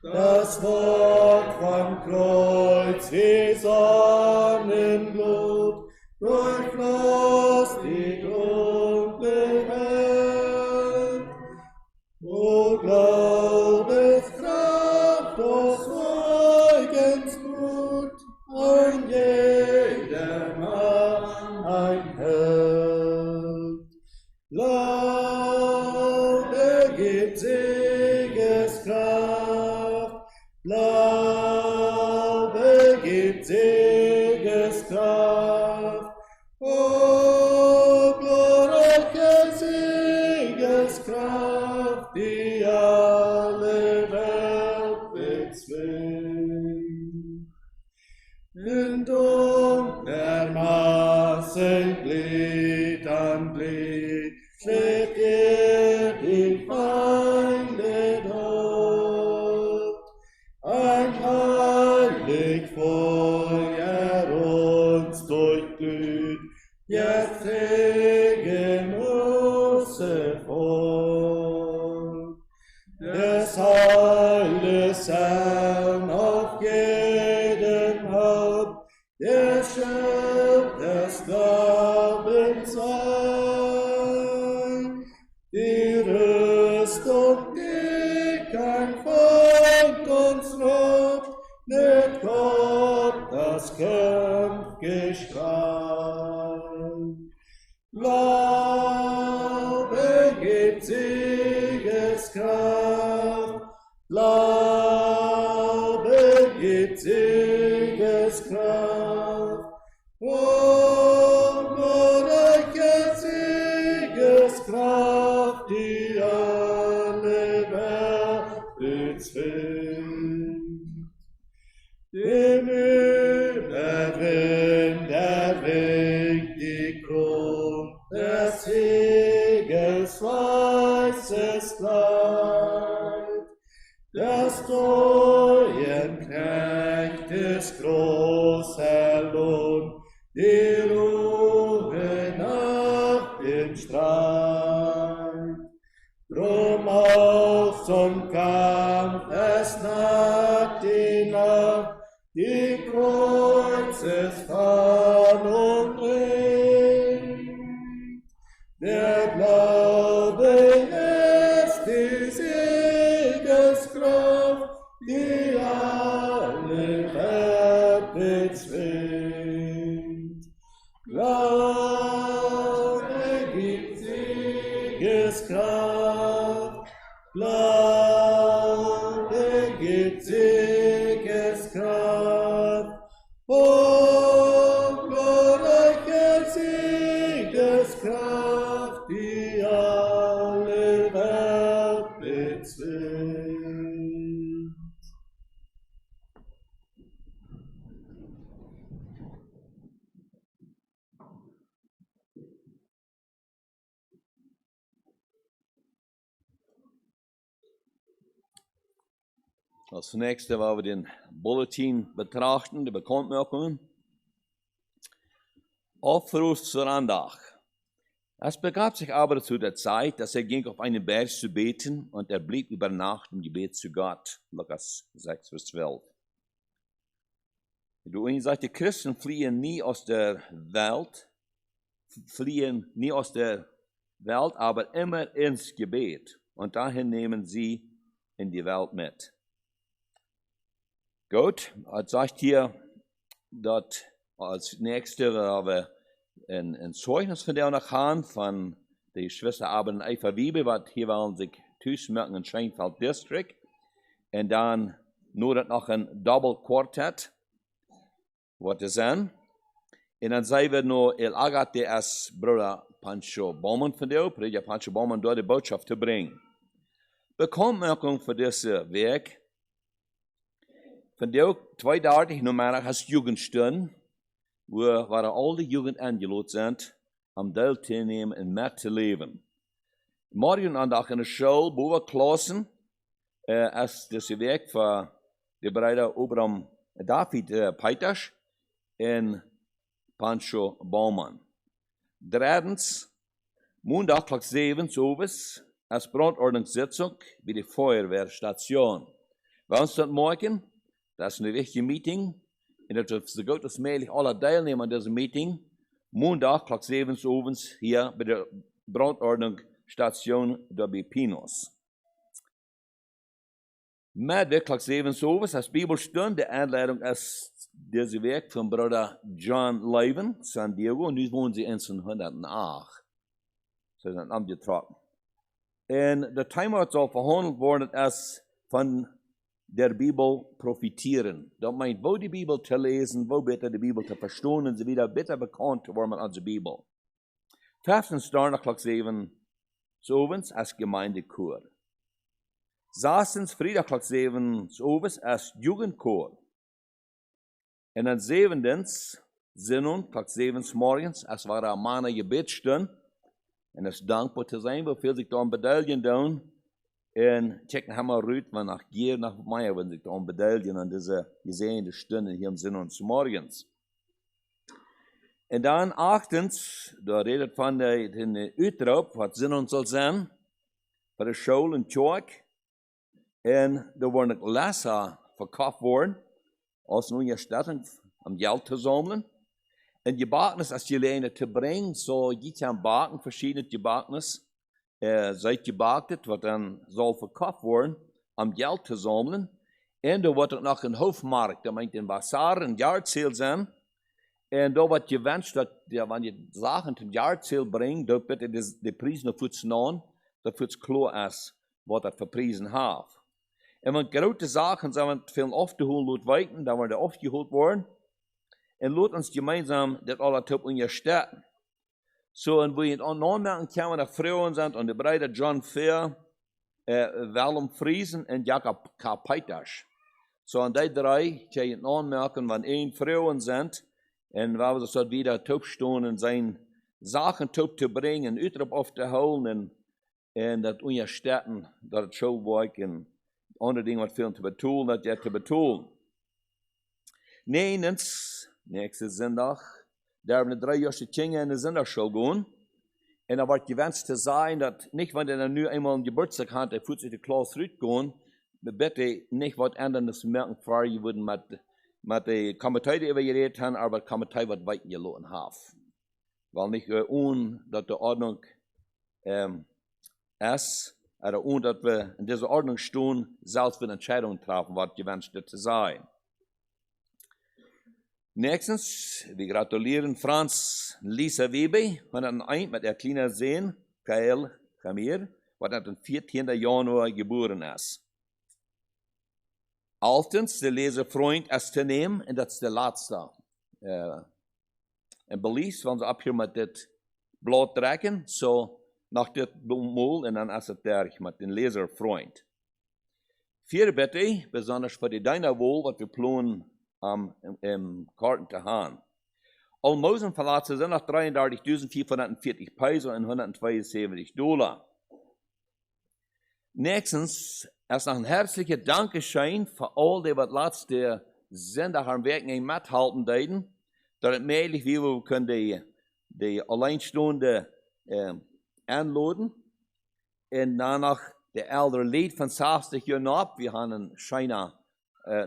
Das Wort vom Kreuz wie Sonnenglut durchfloss die dunkle Welt. O Glaubenskraft, o Zeugensmut, ein jedermann ein Held. Glaube gibt Siegeskraft, Glaube gibt Siegeskraft, o glorreiche Siegeskraft, die alle Welt bezwingt. In dunkler Massen Glied an Glied schlägt ihr die Feinde dort. Ein heilig Feuer uns durchglüht, jetzt Genusse fort. Des Heiles Herrn auf jedem Haupt, der Schild des Glaubens sei. Die Rüstung, die kein Feind uns raubt, mit Gott das Kampfgeschrei. Glaube gibt Siegeskraft, Glaube gibt Siegeskraft, glorreiche Siegeskraft, die alle Welt bezwingt. Dem Überwind erwinkt die Krone des Siegels weißes Kleid. Das treuen Knechtes großer Lohn, die Ruhe nach dem Streit. Drum auch zum Kampf es naht die Nacht, die Kreuzesfahndung bringt. Der Glaube ist die Siegeskraft, die alle Welt bezwingt. Glaube gibt Siegeskraft, Glaube gibt Siegeskraft, oh, glorreiche Siegeskraft, die alle Welt bezwingt. Als nächste wollen wir den Bulletin betrachten, die Bekanntmachungen. Aufruf zur Andacht. Es begab sich aber zu der Zeit, dass ging auf einen Berg zu beten und blieb über Nacht im Gebet zu Gott. Lukas 6, Vers 12. Du sagst, die Christen fliehen nie aus der Welt, aber immer ins Gebet. Und dahin nehmen sie in die Welt mit. Gut, es sagt hier, dass als nächste wir ein Zeugnis von der noch haben, von der Schwester Abend Eifer Wiebe, was hier wollen sich Tüßmerken in Scheinfeld District. Und dann nur noch ein Double Quartet, was ist dann? Und dann sagen wir nur, Agate als Bruder Pancho Baumann von der, Prediger Pancho Baumann, dort die Botschaft zu bringen. Bekanntmachung für diese Werk. Von der 32 Nummer hast Jugendstunde, wo alle Jugend angeladen sind, am Teil zu nehmen und mit zu leben. Morgen an in der Schule, wo wir Klassen, als das Werk für die Brüder Abraham David Peters und Pancho Baumann. Drittens, Montag klok 7 Uhr, als Brandordnungssitzung bei der Feuerwehrstation. Bei uns das morgen, das ist eine wichtige Meeting. Und das ist so gut als möglich alle Teilnehmer an dieser Meeting. Montag, klok 7 Uhr, hier bei der Brandordnungsstation der Pinos. Mittwoch, klok 7 Uhr, als Bibelstunde, die Anleitung ist diese Werk von Bruder John Levin, San Diego. Und nun wohnen sie in 1908. Sie sind angetroffen. Und der Thema soll verhandelt worden, ist von der Bibel profitieren. Das meint, wo die Bibel zu lesen, wo bitte die Bibel zu verstehen und so wieder, bitte bekannt zu werden als die Bibel. 15. Donnerstag, klok 7 Uhr, als Gemeindechor. 16. Freitag, klok 7 Uhr, als Jugendchor. Und dann 7. Sinnung, klok 7 morgens, als war eine Mann Gebetsstunde. Und es ist dankbar zu sein, wofür sich da ein Medaillen tun. Und checken haben wir Rüt, wenn nach Gier, nach Meier, wenn sich da ein Medaillen an diese gesehene Stunde hier im Sinne des Morgens. Und dann 8. Da redet von den Utrop, was Sinn und soll sein, für die Schule und Kirche. Und da wurden Läser verkauft worden, aus einer Stadt, um Geld zu sammeln. Und die Bagnis, als die Lehne zu bringen, so gibt es Baken, verschiedene Bagnis, seid gebagtet, was dann soll verkauft werden, um Geld zu sammeln. Und da wird noch ein Hofmarkt, da meint ein Basar, ein Jahrzähl sein. Und da wird gewünscht, dass wenn die Sachen zum Jahrzähl bringen, da bitte die Preise noch für nennen, dafür es klar ist, was das für Preise hat. Und wenn große Sachen sind, viel aufgeholt werden, dann werden aufgeholt worden. Und lasst uns gemeinsam das alle Top unterstützen. So, und wo ich anmerken kann, dass Frauen sind, und die Brüder John Fair, Willem Friesen und Jakob K. Peters. So, und die drei kann ich anmerken, wenn Frauen sind, und weil wir so wieder top stehen und sein Sachen top zu bringen, Utrop aufzuholen, und das unterstützen, das Schulwerk und andere Dinge, was viel zu betonen, das ja zu betonen. Nächsten Sonntag, da haben wir 3 Jahre Kinder in der Sonderschule gehen. Und da wird gewünscht zu sein, dass nicht, wenn er nur einmal einen Geburtstag hat, er fühlt sich die Klasse zurückgehen, bitte nicht was anderes merken, vor ihr würden mit met de commentary die we geredet haben, aber commentary wat weit gelaten haben. Weil nicht dass die Ordnung ist, oder dass wir in dieser Ordnung stehen, selbst wenn Entscheidungen treffen, was gewünscht zu sein. Nächstens, wir gratulieren Franz Lisa Webe, 101 mit der kleinen Sohn, Kael Kamir, was am 14. Januar geboren ist. Altens, der Leserfreund ist zu nehmen, und das ist der letzte. En Belize, wenn sie ab hier mit dit Blatt trekken, so nach dit Mal, und dann ist es der mit dem Leserfreund. Vier bitte, besonders für die deiner Wohl, was wir planen, im Karten zu haben. Almosen verlassen sind noch 33.440 Peso und $172. Nächstens ist noch ein herzlicher Dankeschön für all die, was letzte Sender haben Werken mithalten dürfen. Dat het möglich wie we kunnen die alleinstehende aanladen. En daarna de oudere leed van 60 jaar op. We hebben een schijne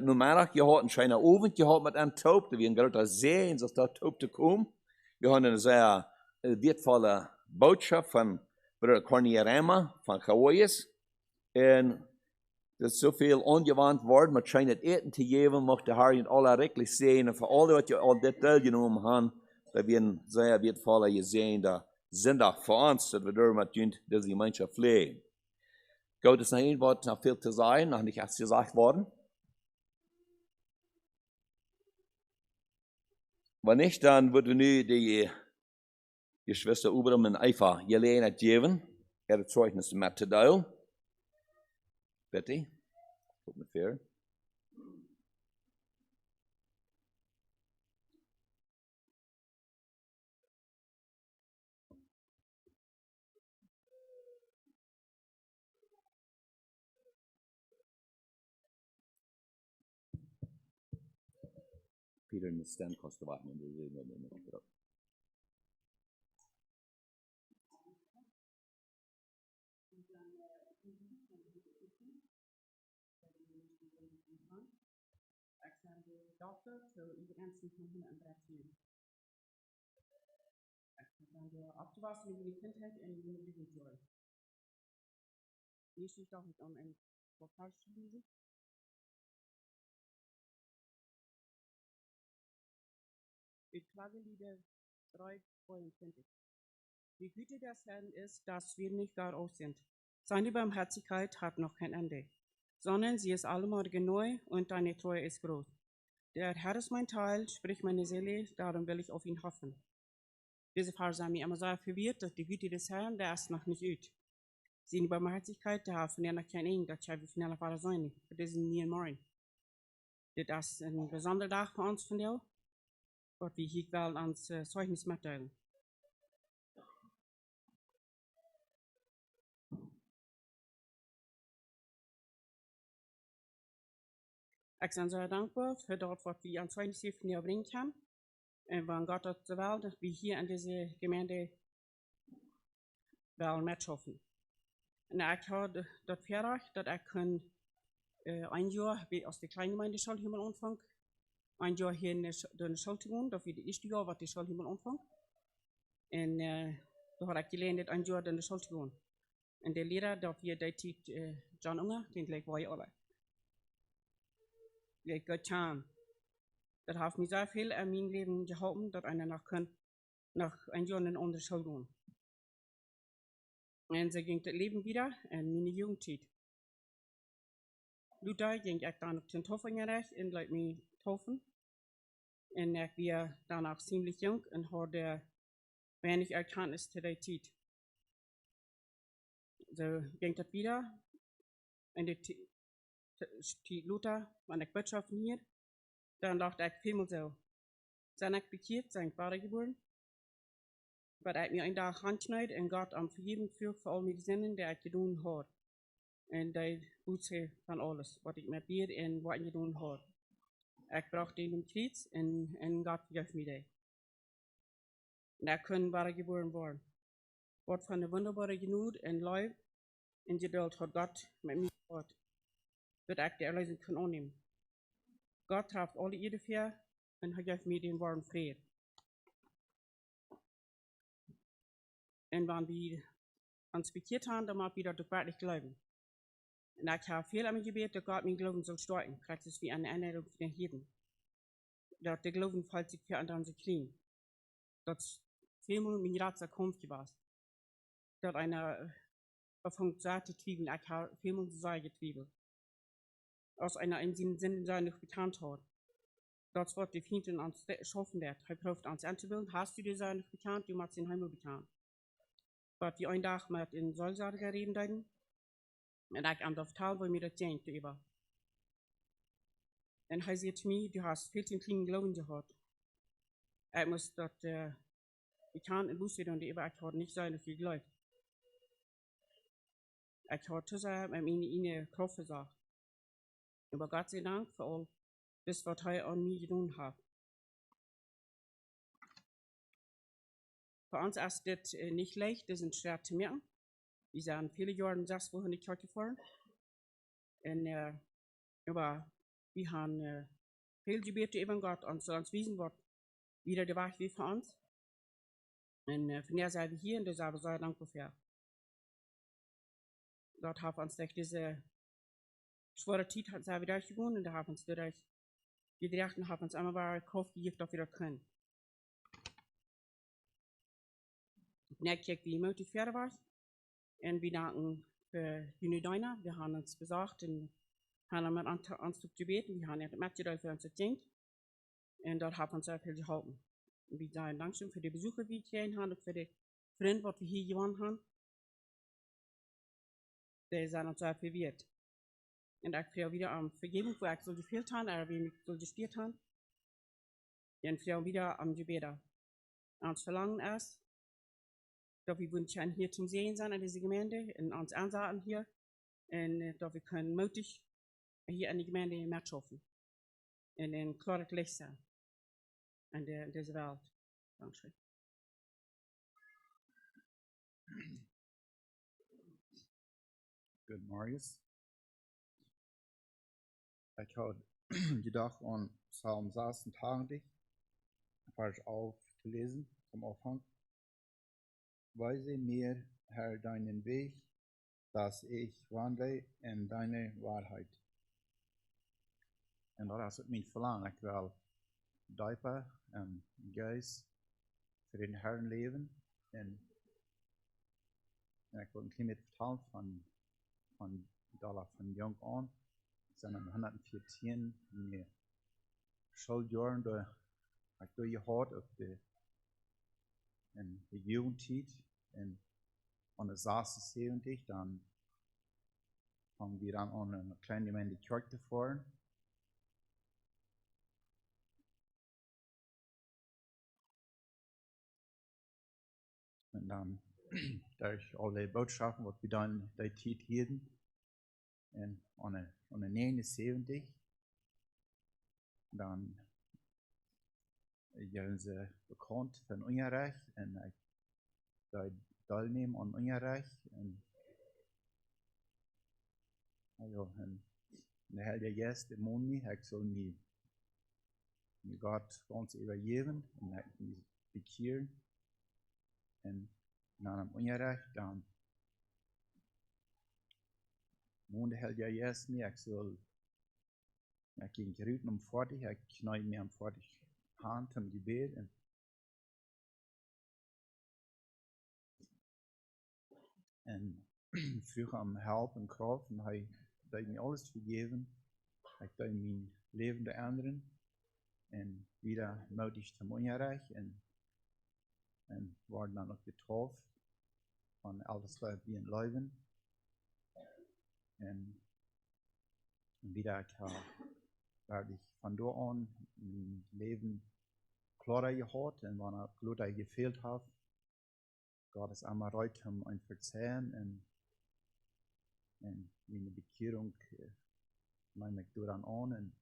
nummerig gehad, een schijne oven gehad met een taub. We hebben grote zee, als dat taub te komen. We hebben een zeer wertvolle boodschap van Bruder Cornelia Rama van Hawaii's. En dat is zoveel ongewoond worden, maar schijnt het eten te geven, mocht de Heer je alle rechtelijk zijn. En voor alle wat je al dit deelgenomen hebben, dat we een zeer wertvolle gezien, dat zinnig voor ons, dat we door met deze gemeenschap leven. Goed, is nog één wat nog veel te zeggen, nog niet echt gezegd worden. Wanneer niet, dan worden we nu die Geschwister Ubram en Eifa gelegenheid geven, het zeugnis met te delen. Bitte, guck mal fair. Peter in the stand kostet warten. Dokter till begränsning från 130. Eftersom du abzuwarten in die Kindheit und in die Jugendjahre. Hier steht auch nicht ein Vokal zu lesen. Die Klagelieder 3:22. Die Güte des Herrn ist, dass wir nicht darauf sind. Seine Barmherzigkeit hat noch kein Ende, sondern sie ist allemal neu und deine Treue ist groß. Der Herr ist mein Teil, spricht meine Seele, darum will ich auf ihn hoffen. Diese Verse haben mich immer sehr verwirrt, dass die Güte des Herrn, der ist noch nicht ut. Seine Barmherzigkeit, der hat von noch kein Ende, das schreibe ich von der Vater sein, für diesen neuen Morgen. Das ist ein besonderer Tag für uns von dir, Gott, wie ich will ans Zeugnis mitteilen. Ich bin sehr dankbar für das, was wir an Zeugnis von dir bringen können. Und wenn Gott das will, dass wir hier in dieser Gemeinde mitschaffen. Und ich habe das fertig, dass ich ein Jahr aus der kleinen Gemeinde Schulhimmel anfangen. Ein Jahr hier in der Schule zu gehen, das wird das erste Jahr, was die Schulhimmel anfangen. Und da habe ich gelernt, ein Jahr in der Schule zu gehen. Und der Lehrer, der wir der Zeit John Unger, den gleich war ich alle. Ich getan. Das hat mir sehr viel in meinem Leben geholfen, dass einer nach ein Jahr in eine andere Schule gehen. Und so ging das Leben wieder in meine Jugendzeit. Luther ging ich dann auf den Taufingerecht und lässt mich taufen. Und ich war danach ziemlich jung und hatte wenig Erkenntnis zu der Zeit. So ging das wieder. In der Zeit Luther, wenn ich Wirtschaft hier, dann dachte ich vielmal so. Sein ich bekehrt, sein Vater geboren. Weil ich mir einen Tag handschneid und Gott am Vergeben führt für all meine Sünden, die ich getan habe. Und die Buße von alles, was ich mir biete und was ich getan habe. Ich brauchte den Kreuz und Gott vergibt mir das. Und ich kann Vater geboren werden. Wort von der wunderbaren Genut und Leib und Geduld hat Gott mit mir gehabt, dass ich die Erlösung kann annehmen. Gott traf alle ieder ver en hij geeft mir den warm vrede. En wanneer we ons bekeerd haben, dan mag wir dat ook wirklich glauben. En ik heb veel aan mijn gebed, dat Gott mijn Glauben soll stärken, praktisch wie eine Ernährung für den Hirten. Dat der Glauben fällt sich für andere klein. Dat vielmal mein Rat zur Kunft war. Dat einer von Seite Zwiebeln, ich habe vielmal zu sagen Zwiebeln. Aus einer in seinen Sinnen sei nicht bekannt hat. Das wird die Finden ans schaffen wird. Er prüft ans anzubilden. Hast du dir sei nicht bekannt, du machst den Himmel bekannt. Wat die einen Tag mit in Solsade reden deuten. Und ich am das Tal, wo mir das denkt über. Und er sagt mir, du hast viel zu kleinen Glauben gehabt. Ich muss das bekannt in Busse und über ich habe nicht so viel geglaubt. Ich habe zu sagen, meine Kraft gesagt. Aber Gott sei Dank für all das, was er an mir getan hat. Für uns ist das nicht leicht, das ist schwer zu merken. Wir sind viele Jahre 6 Wochen in die Kirche gefahren. Und, aber wir haben viel Gebete über Gott und so uns wissen, was wieder der Weg wie für uns. Und von der sind wir hier und da sind wir sehr dankbar für. Dort haben wir uns durch diese schwere Zeit sind wir durchgegangen und da haben wir uns dadurch gedreht und haben uns einmal bei Kraft gegeben, dass wir das können. Und ich kijk wie motiviert war. Und wir danken für die Deiner. Wir haben uns besorgt und haben mit uns gebeten. Wir haben nicht mitgedacht für uns gedenkt. Und dort haben wir uns sehr viel geholfen. Und wir sagen Dankeschön für die Besucher, die wir gekriegt haben und für die Freunde, die wir hier gewonnen haben. Die sind uns sehr viel wert. Und ich freue wieder um Vergebung, wo ich so gefehlt habe, oder wie ich so gespielt habe. Und freue wieder am Gebet. Uns Verlangen ist, dass wir wünschen hier zum Sehen sein in dieser Gemeinde, in uns Ansagen hier, und dass wir können mutig hier in die Gemeinde mitschaffen. Und ein klares Licht sein in dieser Welt. Dankeschön. Good Marius. Ich habe gedacht an Psalm 86, falsch aufzulesen, zum Anfang. Weise mir, Herr, deinen Weg, dass ich wandle in deine Wahrheit. En dat is mijn verlangen. Ik wil dieper en geest voor den Herrn leven. En ik wil een klein beetje vertellen van jong aan. Ik ben in 114 in Schuljaren door je hart op in de Jugendtijd. En aan de 76 dan fangen wir dann an, eine kleine Gemeinde Kirche zu fahren. Und dann durch alle Botschaften, was wir dann die Zeit hielten, und an der 79, dann werden sie bekannt von Unrecht und ich teilnehmen an Unrecht. Und also, der Heilige im Mond, ich soll mir Gott ganz übergeben und mich bekehren. Und nach dem Unrecht, dann Mond der Heilige mir, ich soll gegen Gerüten um 40, ich knall mir am 40 Hand im Gebet. Und früher am Help und Kraft und ich hat mir alles vergeben. Ich hat mein Leben der anderen und wieder mutig zum Unrecht und war dann noch getroffen von alles wie ein Leben. Und wieder werde ich von dort an mein Leben klarer gehabt und wenn er Glutter gefehlt hat, Gott ist einmal reut um ein Verzeihen und meine Bekehrung nahm ich dann an und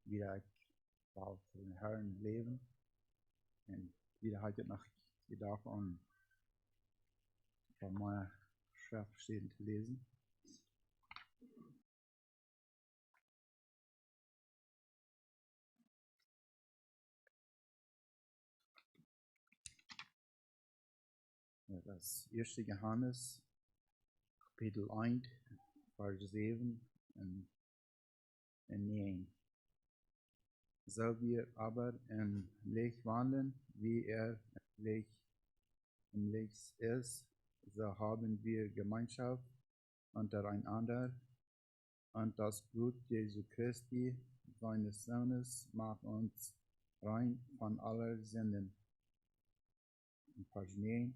wieder ich war für den Herrn leben und wieder heute Nacht gedacht an von meiner Schrift zu lesen. Das 1. Johannes, Kapitel 1, Vers 7 und 9. So wir aber im Licht wandeln, wie im Licht ist, so haben wir Gemeinschaft untereinander, und das Blut Jesu Christi, seines Sohnes, macht uns rein von aller Sünden. In Vers 9.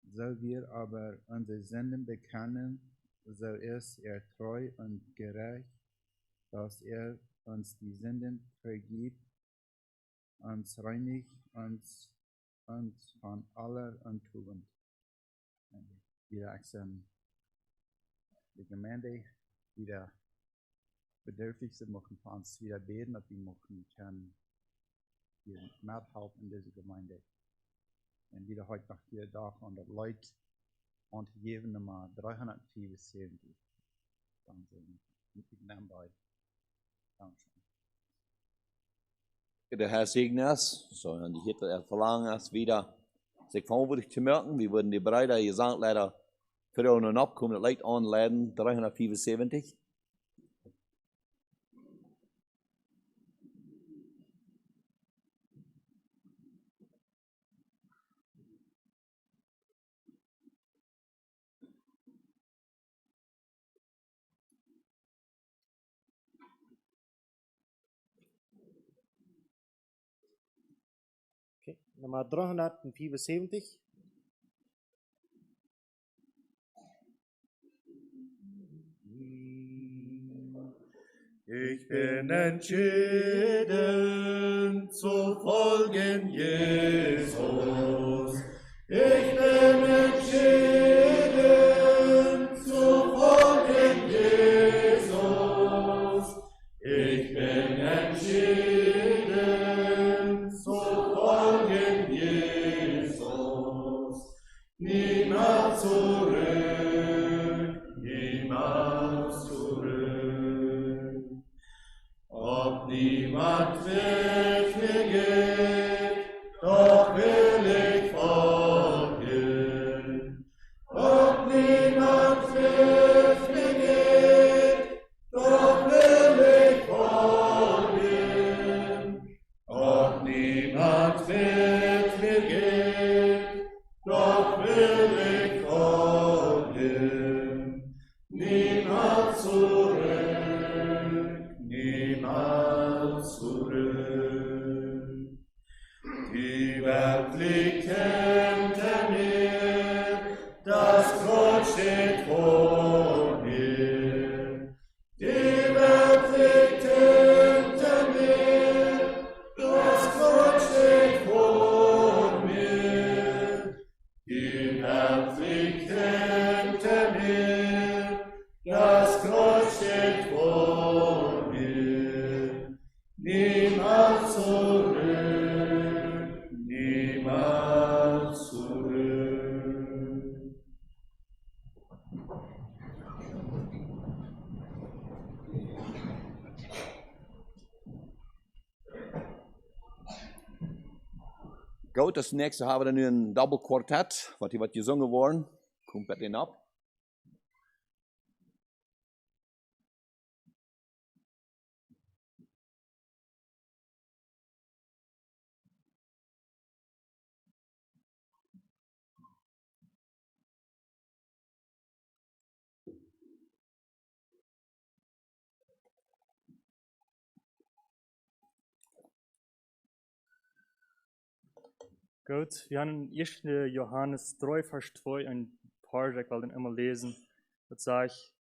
So wir aber unsere Sünden bekennen, so ist er treu und gerecht, dass er uns die Sünden vergibt, uns reinigt, uns von aller Untugend. Wieder accent. Die Gemeinde wieder bedürftig sind, möchten für uns wieder beten, dass wir möchten können hier mithelfen in dieser Gemeinde. Und wieder heute nach hier Tag und das Leute angegeben Nummer 374. Danke. Mit dem Namen bei. Dankeschön. Der Herr segne es, so und die hier verlangen es wieder, sich verantwortlich zu merken. Wir würden die Breiter gesagt leider für und abkommen, das Leute anladen, 374. Okay, Nummer 374. Ich bin entschieden zu folgen Jesus. Ich bin entschieden zu folgen Jesus. Ich bin entschieden zu folgen Jesus. Niemals zurück, niemals zurück. Ob niemand mit mir geht, doch will ich folgen. Ob niemand mit mir geht, doch will ich folgen. Ob niemand mit mir geht, doch will ich folgen. Niemals zurück. Niemals zurück. Die Welt liegt hinter mir, das Kreuz steht vor mir. Die Welt liegt hinter mir, das Kreuz steht vor mir. Die Welt liegt hinter mir, das Kreuz steht vor mir. Niemals zurück, niemals zurück. Gut, das nächste haben wir dann ein Double Quartett, was hier wird gesungen worden. Kommt bei denen ab. Gut, wir haben in 1. Johannes 3, Vers 2 ein paar, ich will den immer lesen. Das sage ich,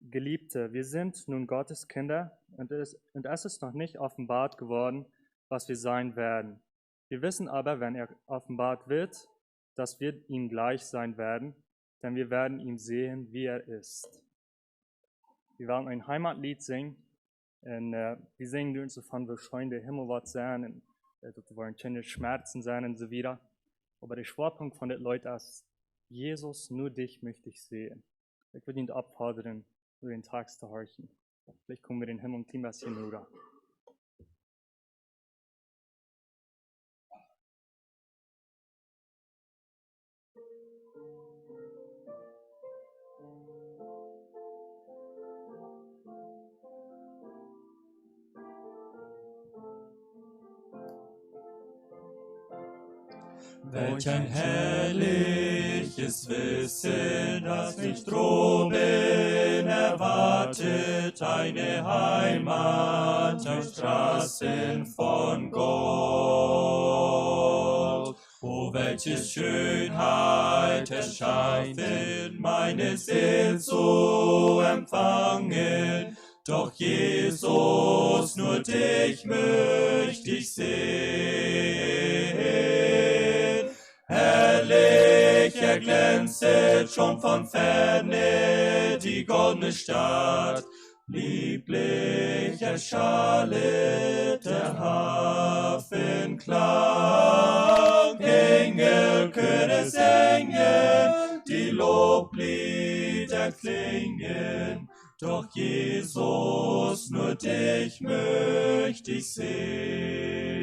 Geliebte, wir sind nun Gottes Kinder und es ist noch nicht offenbart geworden, was wir sein werden. Wir wissen aber, wenn er offenbart wird, dass wir ihm gleich sein werden, denn wir werden ihn sehen, wie er ist. Wir wollen ein Heimatlied singen und wir singen uns davon, wie schön der Himmel wird sein und dort wollen keine Schmerzen sein und so weiter. Aber der Schwerpunkt von den Leuten ist, Jesus, nur dich möchte ich sehen. Ich würde ihn abfordern, nur den Tag zu horchen. Vielleicht kommen wir den Himmel ein bisschen rüber. Welch ein herrliches Wissen, das mich droben erwartet, eine Heimat auf Straßen von Gold. O welche Schönheit erschaffen, meine Seele zu empfangen, doch Jesus, nur dich möchte ich sehen. Herrlich erglänzet schon von Ferne die goldene Stadt, lieblich erschallet der Hafenklang. Engel, Chöre singen, die Loblieder klingen, doch Jesus, nur dich möchte ich sehen.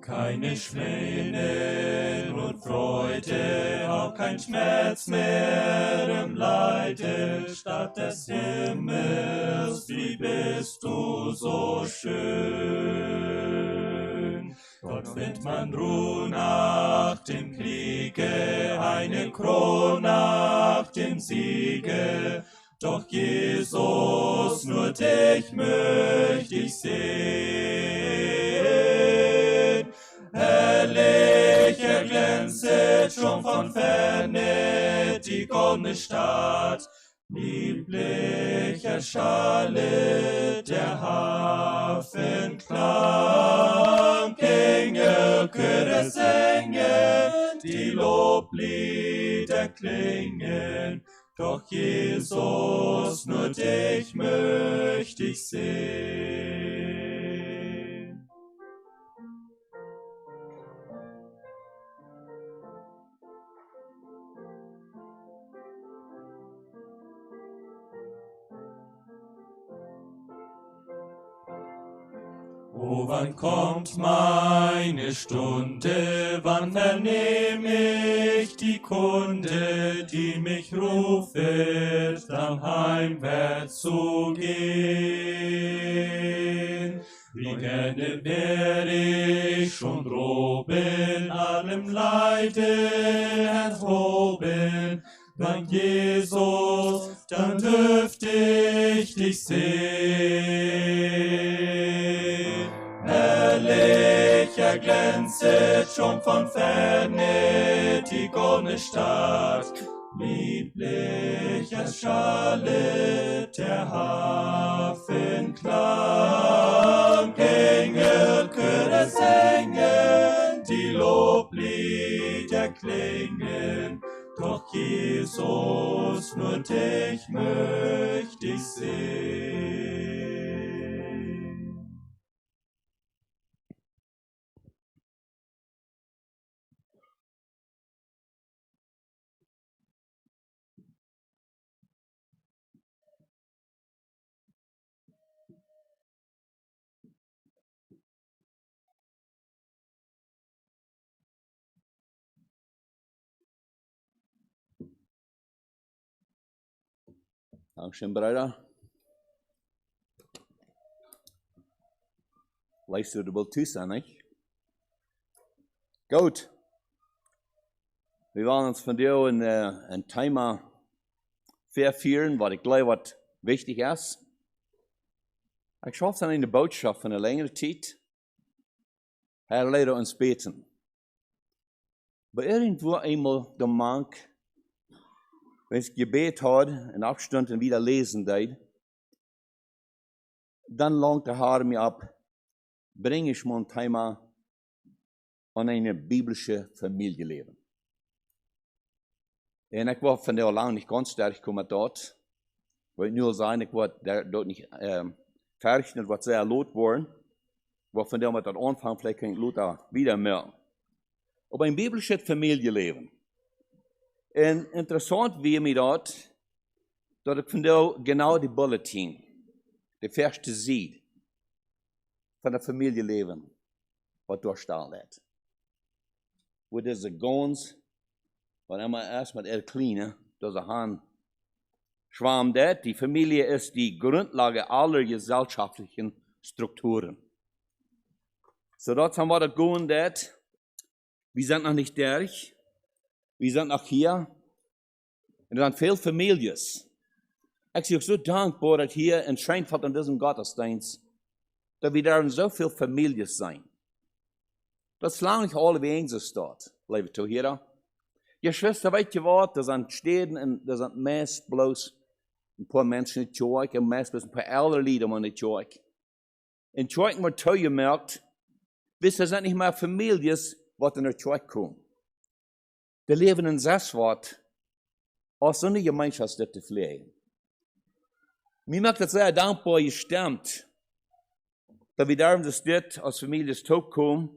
Keine Schmähnen und Freude, auch kein Schmerz mehr im Leide, statt des Himmels, wie bist du so schön. Dort findet man Ruhe nach dem Kriege, eine Krone nach dem Siege, doch Jesus, nur dich möchte ich sehen. Herrlich erglänzet schon von Ferne die goldene Stadt, lieblich erschallet der Hafenklang. Engel, Chöre singen, die Loblieder klingen, doch Jesus, nur dich möchte ich sehen. O wann kommt meine Stunde, wann vernehm ich die Kunde, die mich rufet, am Heimwärts zu gehen. Wie gerne wär ich schon droben, allem Leide enthoben, dank Jesus, dann dürft ich dich sehen. Herrlich erglänzet schon von Ferne die goldene Stadt, lieblich erschallet der Hafenklang. Engel, Chöre singen, die Loblieder klingen, doch Jesus, nur dich möchte ich sehen. Dankeschön, Bruder. Luister er wel toe, zijn, niet? Goed. We willen ons vandaag een thema vervieren, wat ik geloof wat wichtig is. Ik schaf dan in de boodschap van een langere tijd. Hij leidde ons beten. Maar irgendwo eenmaal de mank, wenn ich Gebet had, in Abstand und wieder lesen deed, dann langt der Herr mir ab, bringe ich mein Thema an eine biblische Familienleben. Und ich war von der lang nicht ganz stark gekommen dort. Ich wollte nur sagen, ich war dort nicht fertig, und was sehr laut worden. War von der mit dem Anfang vielleicht kein Luther wieder mehr. Aber ein biblisches Familienleben. En interessant wie mir dat ik vandaag genau die bulletin, de verste ziet van het familieleven, wat doorstaan heeft. Waar deze gans, wat immer erst met kleine, deze han schwamm das, die Familie ist die Grundlage aller gesellschaftlichen Strukturen. So dort haben wir das gehen, das. Wir sind noch nicht durch. Wir sind noch hier. Und es sind viele Familien. Ich bin so dankbar, dass hier in Scheinfeld in diesem Gottesdienst, dass wir da so viele Familien sein. Das lang nicht alle wie eins dort, liebe Zuhörer. Ihr Schwester, weißt ihr was, da sind Städten und da sind meist bloß ein paar Menschen in der Kirche und meist bloß ein paar ältere Lieder in der Kirche. In der Kirche wird zugemerkt, wisst ihr, es sind nicht mehr Familien, die in der Kirche kommen. Die leben in Sesswort, aus so einer Gemeinschaft zu pflegen. Mir macht das sehr dankbar gestimmt, dass wir darum das dort als Familie zurückkommen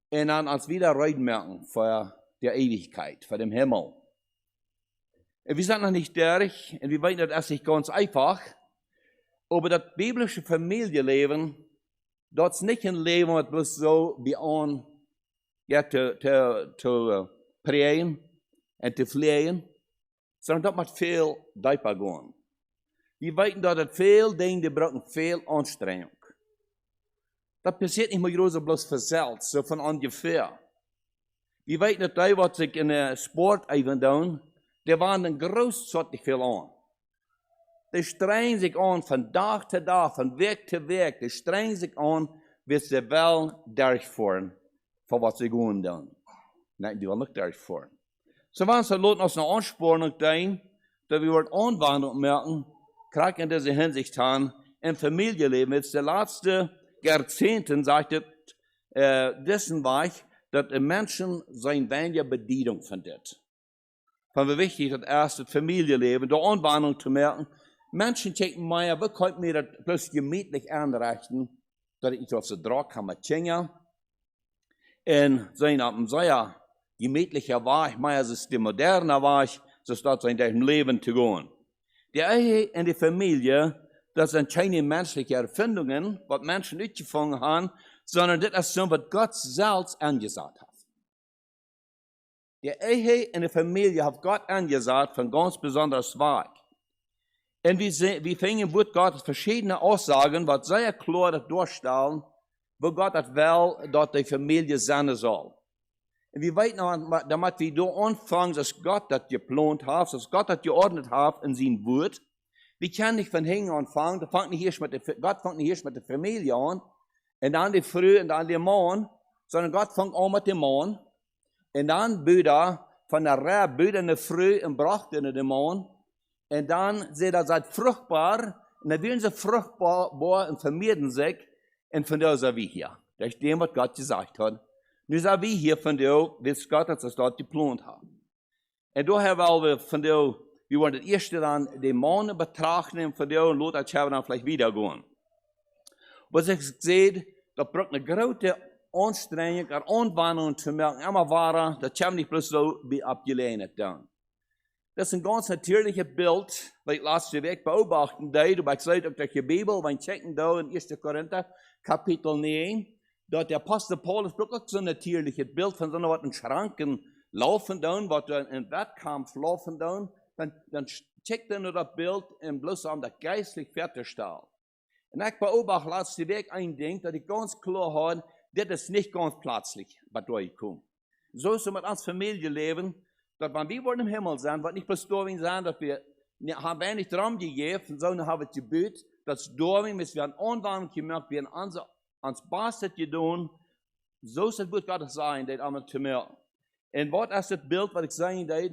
und dann als wieder reinmerken für die Ewigkeit, für den Himmel. Und wir sind noch nicht durch und wir wissen, das ist nicht ganz einfach, aber das biblische Familienleben, das ist nicht ein Leben, das bloß so wie an ja, zu prägen und zu pflegen, sondern das macht viel tiefer gehen. Wir wissen, dass das viele Dinge, die brauchen viel Anstrengung. Das passiert nicht mehr bloß versellt, so von ungefähr. Wir wissen, dass die, was sich in der Sport even tun, die waren großartig viel an. Die strengen sich an von Tag zu Tag, von Weg zu Weg. Die strengen sich an, bis sie wel durchführen, für was sie gehen tun. Nein, die wollen nicht durchführen. So wenn sie Leute aus einer Anspornung tun, dass wir dort Anwandlung merken, kriegen in dieser Hinsicht haben, im Familienleben, jetzt der letzte Jahrzehnten, sagt dessen war ich, dass ein Menschen seine weniger Bedienung findet. Von wie wichtig das erste Familienleben, der Anwandlung zu merken, Menschen denken mehr, wie könnte mir das bloß gemütlich einrichten, dass ich auf der Drogkammer tschinge, und sein ab dem sehr gemütlicher war ich, mehr als die moderne war ich, so statt sein durch Leben zu gehen. Die Ehe in der Familie, das sind keine menschlichen Erfindungen, was Menschen nicht gefangen haben, sondern das ist so, was Gott selbst angesagt hat. Die Ehe in der Familie hat Gott angesagt von ganz besonderes Zweig. Und wir finden Wort Gottes verschiedene Aussagen, was sehr klar das durchstellen, wo Gott das will, dass die Familie sein soll. Und wir wissen, damit wir da anfangen, dass Gott das geplant hat, dass Gott das geordnet hat in seinem Wort. Wir können nicht von hinten anfangen, Gott fängt nicht erst mit der Familie an, und dann die Früh und dann die Mann, sondern Gott fängt an mit dem Mann. Und dann Büder, von der Reihe Büder in der Früh und brachte in den Mann. Und dann seid fruchtbar, und dann werden sie fruchtbar und vermehren sich, und von da sind wir hier. Das ist dem, was Gott gesagt hat. Nu sind wir hier von da, bis Gott das dort geplant hat. Und daher wollen wir von da, wir wollen das erste dann den Mann betrachten, und von da, und Lothar schauen dann vielleicht wieder gehen. Was ich sehe, da braucht eine große Anstrengung, eine Anwandlung zu merken, immer wahrer, das haben nicht bloß so wie abgelehnt dann. Das ist ein ganz natürliches Bild, was ich letzte Woche beobachten darf. Aber ich sehe auf der Bibel, wenn ich checken da in 1. Korinther, Kapitel 9, dort der Apostel Paulus braucht auch so ein natürliches Bild von so einer, was in Schranken laufen dann, was in Wettkampf laufen dann checkt er nur das Bild und bloß um das geistlich fertigstellen. Und ich beobachte letzte Woche ein Ding, dass ich ganz klar habe, das ist nicht ganz plötzlich, was durchkommt. So ist es mit uns Familienleben, dass wenn wir im Himmel sind, wird nicht bloß darin sein, dass wir haben wenig dran gegeben, sondern haben wir gebüht, dass darin, dass wir an Anwandlung gemerkt, wir haben ans Bastet getan, so ist es gut Gottes sein, das einmal zu merken. Und was ist das Bild, was ich sagen darf?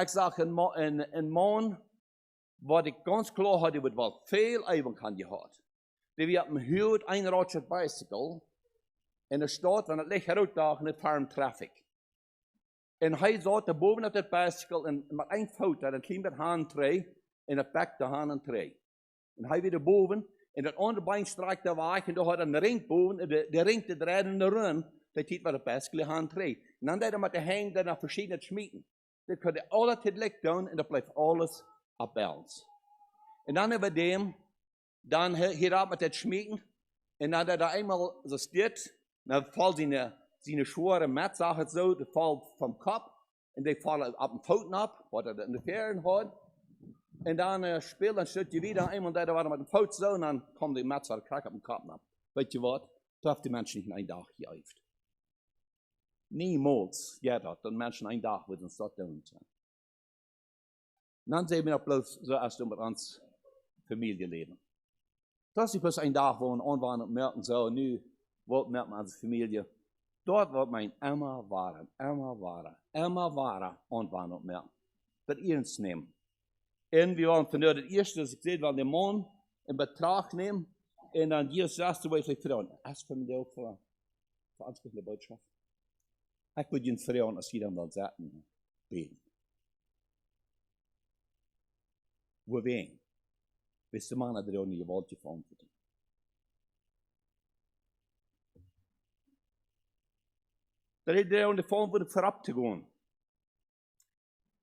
Ich sage, ein Mann, was ich ganz klar hatte, wird wohl viel Übung gehabt. Wir haben heute ein Ratchet Bicycle, in der Stadt, wenn das Licht herausdacht, nicht fahren Traffic. Und er saß da boven op dat bicycle en met een fout, dat een klein beetje handtree, en dat pakt de hand en tree. En hij weer boven, en dat andere bein strijkt de weg, en daar had een ring boven, en de ring te draaien in de run, dat ziet wat de bicycle hand tree. En dan deed hij met de hang daar naar verschillende schmieden. Dat kon hij alles het licht doen, en dat blijft alles op balans. En dan hebben we hem, dan hier met het schmieden, en dan dat hij eenmaal zo steht, dan valt zijn schwere mat, zeg het zo, dat valt vom Kopf, en die vallen op de voeten op, wat er in de veren had. En dan speelt, dan zit je weer iemand die er met een fout zo, en dan komt die met zijn krak op een kap af. Weet je wat? Dat heeft die mensen niet in een dag geëifd. Niemals gaat dat mensen een dag met een stad doen zijn. Dan zijn we bloos zoals we met ons familieleben. Dat is pas een dag waar we aanwandelen merken, zo, nu wordt met onze familie. Dort wordt mijn immer waren aanwandelen merken. Dat ernst nemen. En we willen vanuit het eerste, als ik zei, wel de man in betracht nemen. En dan hier zegt de wijze vrouw, als voor mij ook voor ons de boodschap. Ik moet je vragen als je dan wil zetten, beten. Waar ween? Wist de man dat er ook niet je woordje van moet. Dat is er ook de vorm voorop te gaan.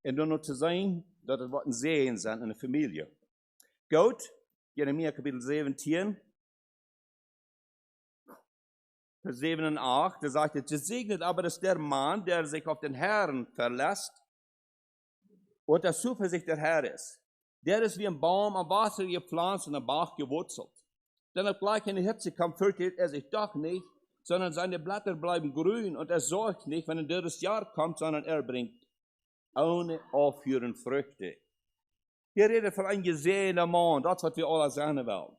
En dan nog te zijn, dat het wat een zegen zijn in de familie. Goed, Jeremia kapitel 17, vers 7 en 8, da sagt es, gesegnet aber ist der Mann, der sich auf den Herrn verlässt und der Zuversicht der Herr ist. Der ist wie ein Baum am Wasser gepflanzt und am Bach gewurzelt. Denn obgleich eine Hitze kommt, fürchtet er sich doch nicht, sondern seine Blätter bleiben grün und er sorgt nicht, wenn ein dürres Jahr kommt, sondern er bringt ohne Aufhören Früchte. Hier redet von einem gesegneter Mann, das was wir alle sagen wollen.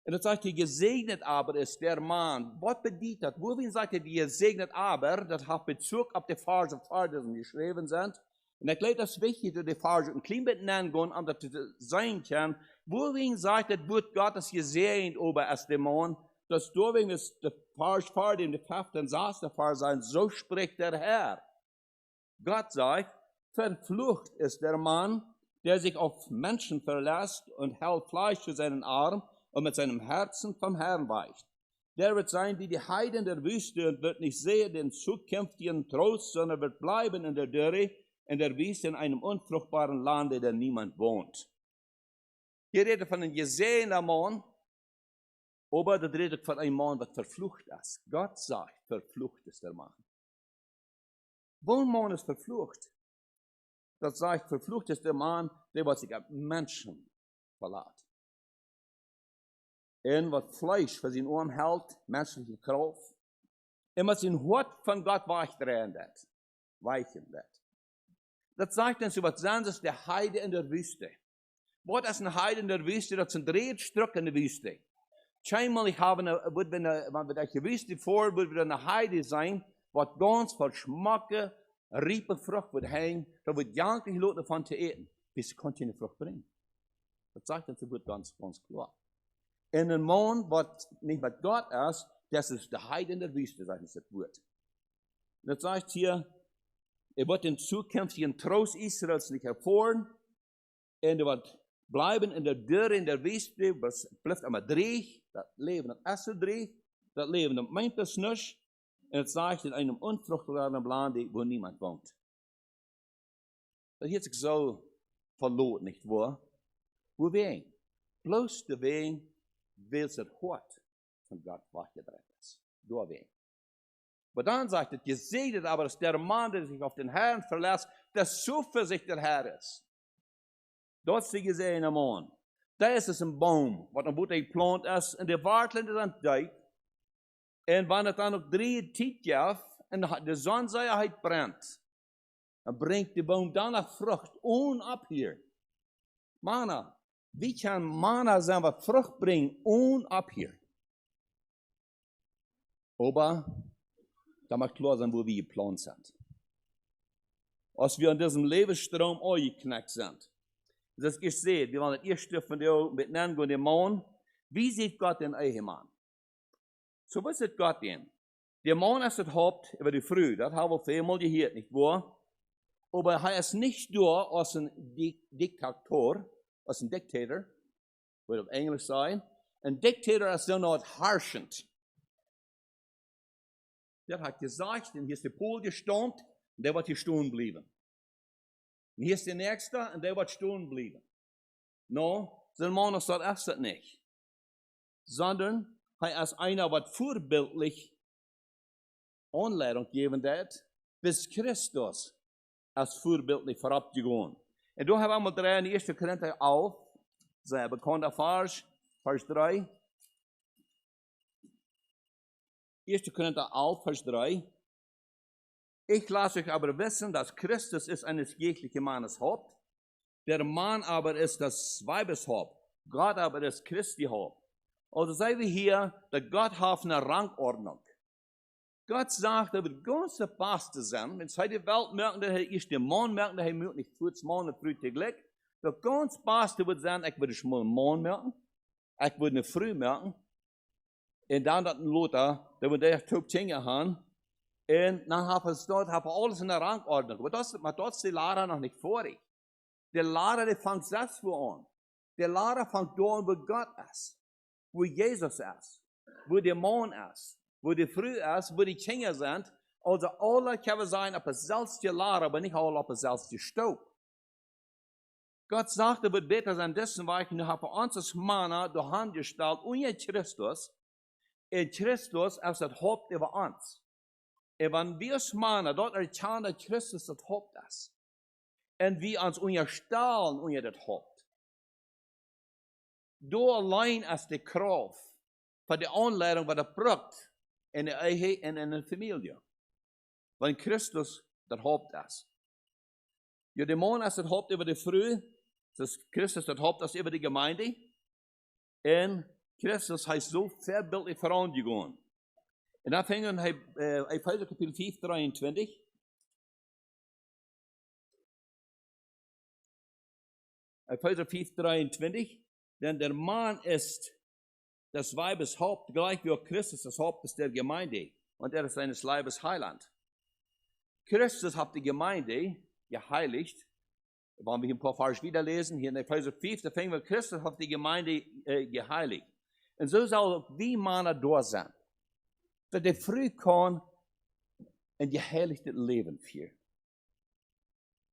Und das sagt, gesegnet aber ist der Mann. Was bedeutet das? Wohin sagt er, gesegnet aber? Das hat Bezug auf die Verse, die geschrieben sind. Und ich glaube, das ist wichtig, dass die Verse ein klein bisschen angehen, um das sein kann. Wohin sagt das Wort Gottes gesegnet aber ist der Mann? Das deswegen ist der Vers vor dem, der 5. Satz der Vers sein, so spricht der Herr. Gott sagt, verflucht ist der Mann, der sich auf Menschen verlässt und hält Fleisch für seinen Arm und mit seinem Herzen vom Herrn weicht. Der wird sein wie die Heiden der Wüste und wird nicht sehen den zukünftigen Trost, sondern wird bleiben in der Dürre, in der Wüste, in einem unfruchtbaren Lande, der niemand wohnt. Hier redet von einem gesegenen Mann, aber das redet von einem Mann, der verflucht ist. Gott sagt, verflucht ist der Mann. Wo ein Mann ist verflucht? Das sagt, verflucht ist der Mann, der sich auf Menschen verlässt. En wat Fleisch für sein Arm hält, menschliche Kraft. En was sein Hort von Gott weichen wird. Das sagt uns über das der Heide in der Wüste. Was ist ein Heide in der Wüste? Das sind 3 Stück in der Wüste. Scheinbar wenn wir durch die Wüste vor, wird wieder eine Heide sein, was ganz verschmacke, riepe Frucht wird hängen, da wird janklich Leute davon zu eten, bis sie keine Frucht bringen. Das sagt uns, wird ganz klar. En een man, wat niet met Gott ist, das ist der Heide in der Wüste, sagt das Wort. Das sagt hier, wird den zukünftigen Trost Israels nicht hervorn, und wird bleiben in der Dürre, in der Wüste, was bleibt immer dreig, das Leben das Essen dreig, das Leben das meint es nicht, und es sagt in einem unfruchtbaren Land, wo niemand wohnt. Das ist sich so verloren, nicht wahr? Wo wen? Bloß der Weg, weil es Hort von Gott wachgedreht ist. Durchweg. Aber dann sagt es, gesegnet aber ist der Mann, der sich auf den Herrn verlässt, der Zuversicht der Herr ist. Dort ist der gesegene Mann. Da ist es ein Baum, was am Boden geplant ist, und der Wartland ist an Deich. Und wenn es dann noch 3 Tage und die Sonnenseite brennt, dann bringt der Baum danach Frucht unabhängig. Mana. Wie kann Mana sein, was Frucht bringt, unabhängig? Aber da muss klar sein, wo wir geplant sind. Als wir an diesem Lebensstrom angeknackt sind. Das ist gesehen, wir wollen das erste von der miteinander und dem Mann. Wie sieht Gott den Ehemann? So was sieht Gott denn? Der Mann ist das Haupt über die Früh, das haben wir viermal gehört, nicht wahr? Aber er ist nicht nur als ein Diktator, als ein Diktator, würde auf Englisch sein. Ein Diktator ist so noch herrschend. Der hat gesagt, und hier ist der Pol gestanden, und der wird hier stehen bleiben. Und hier ist der Nächste, und der wird stehen bleiben. No, sein Mann ist das nicht. Sondern er ist einer, was vorbildlich Anleitung geben wird, bis Christus als vorbildlich vorabgegangen. En toen hebben we allemaal 3 in de 1 Korinther 11. Zijn bekende vers 3. 1. Korinther 11, Vers 3. Ich lasse euch aber wissen, dass Christus ist eines jeglichen Mannes Haupt. Der Mann aber ist das Weibes Haupt. Gott aber ist Christi Haupt. Also sehen wir hier, dass Gott hat eine Rangordnung. Gott sagt, dat het ganze Beste zijn. Wenn zij de Welt merken, dat hij eerst de Mann merken, dat hij moet niet voets man en vroeg tegelijk. Dat ganz Beste wird sein, ich würde schon einen Mann merken, ich würde eine Früh merken, und dann dat een Lothar, dat we daar top dingen gaan, en dan hebben we alles in der Rangordnung. Maar dat is de Lehrer noch nicht vorig. Der Lehrer, der fängt selbst vor an. Der Lehrer fängt da an, wo Gott ist, wo Jesus ist, wo der Mann ist, wo die Früh ist, wo die Kinder sind. Also alle können sein op hetzelfde Lehrer, aber nicht alle op hetzelfde Staub. Gott sagt, het wird besser sein, dessen weil ich habe uns als Männer die Hand gestellt, ohne Christus. Und Christus ist das Haupt über uns. Und wenn wir als Männer dort erkennen, dass Christus das Haupt ist, und wir uns unterstellen unter das Haupt, da allein ist die Kraft für die Anleitung, was er braucht in der Ehe und in der Familie. Wenn Christus das Haupt ist. Ja, der Mann ist das Haupt über die Früh, das Christus das Haupt ist über die Gemeinde. Und Christus heißt so verbildlich vorangegangen. Und dann fängt er Epheser Kapitel 5, 23. Epheser 5, 23. Denn der Mann ist das Weibes Haupt, gleich wie auch Christus das Haupt ist der Gemeinde. Und er ist seines Leibes Heiland. Christus hat die Gemeinde geheiligt. Wollen wir hier ein paar Vers wieder lesen? Hier in Epheser 5, da fängt wir, Christus hat die Gemeinde geheiligt. Und so soll auch die Männer da sein. Dass die früh kann ein geheiligtes Leben führen.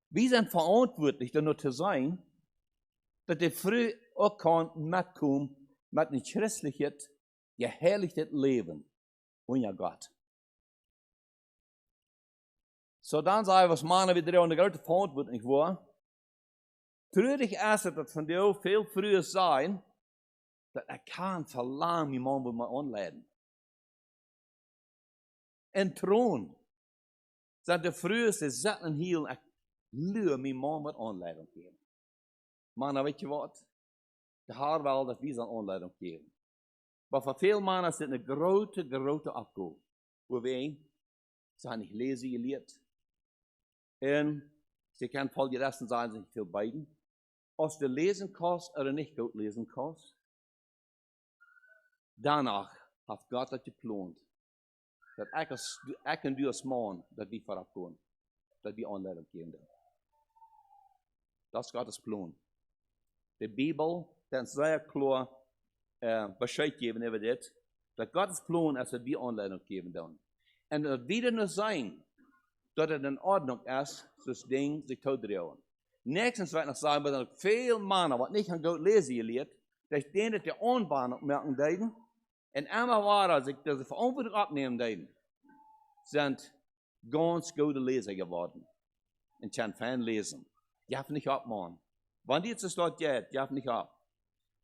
Wir sind verantwortlich, nur zu sein, dass die früh auch kann mitkommen mit einem christlichen, geheiligtes Leben ohne Gott. So dann sagen wir, was Männer wieder eine große Verantwortung war. Treurig ist es, dass von dir viel früher sein, dass kann verlangen, wie man will anleiten. En troon, zijn de früheste zetten hier, ik leer mijn man wat aanleiding geven. Maar weet je wat? De haar wel dat we zijn aanleiding geven. Maar voor veel mannen is dit een grote afkoop. Voor wie? Ze hebben niet lezen geleerd. En ze kan vol de resten zijn, ze niet veel beiden. Als de lezen kost, er niet goed lezen kost. Danach heeft God dat geplant. Dat ik en du als man, dat we voorop gaan. Dat we aanleiding geven. Dat is Gottes plan. De Bijbel, dan zeer klar bescheid geven over dit. Dat Gottes plan is dat we aanleiding geven dan. En dat we er nog zijn, dat het in ordnung is, zoals dingen zich toedragen. Nächstens wil ik nog zeggen, dat er veel mannen, wat niet aan goed lezen geleerd, dat denen de aanbaan opmerken deden. En einmal war, als ich diese Verantwortung abnehmen dürfen, sind ganz gute Leser geworden. Und können fein lesen. Die haben nicht ab, Mann. Wann die jetzt dort geht, die haben nicht ab.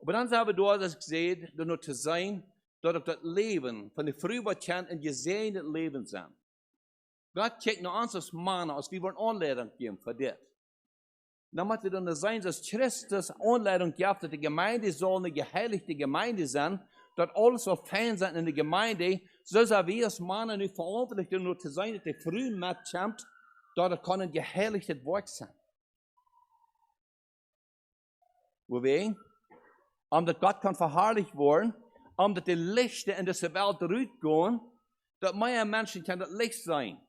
Aber dann haben wir dort, dass ich sehe, nur zu sein, dass das Leben von der Frühbarkeit ein gesehenes Leben sein. Gott kijkt naar ons als mannen, als wir wollen Anleitung geben für das. Dan moet het dan zijn, dass Christus Anleitung gibt, dass die Gemeinde soll eine geheiligte Gemeinde sein, dat alles so fein zijn in de gemeinde, zo zijn we als mannen nu verantwoordelijk om te zijn dat de früh mitkämpft, dat het kan een geheiligd werk zijn. Waarom? Omdat God kan verherrlicht worden, omdat de lichten in deze wereld eruit gaan, dat meer mensen kan het licht zijn.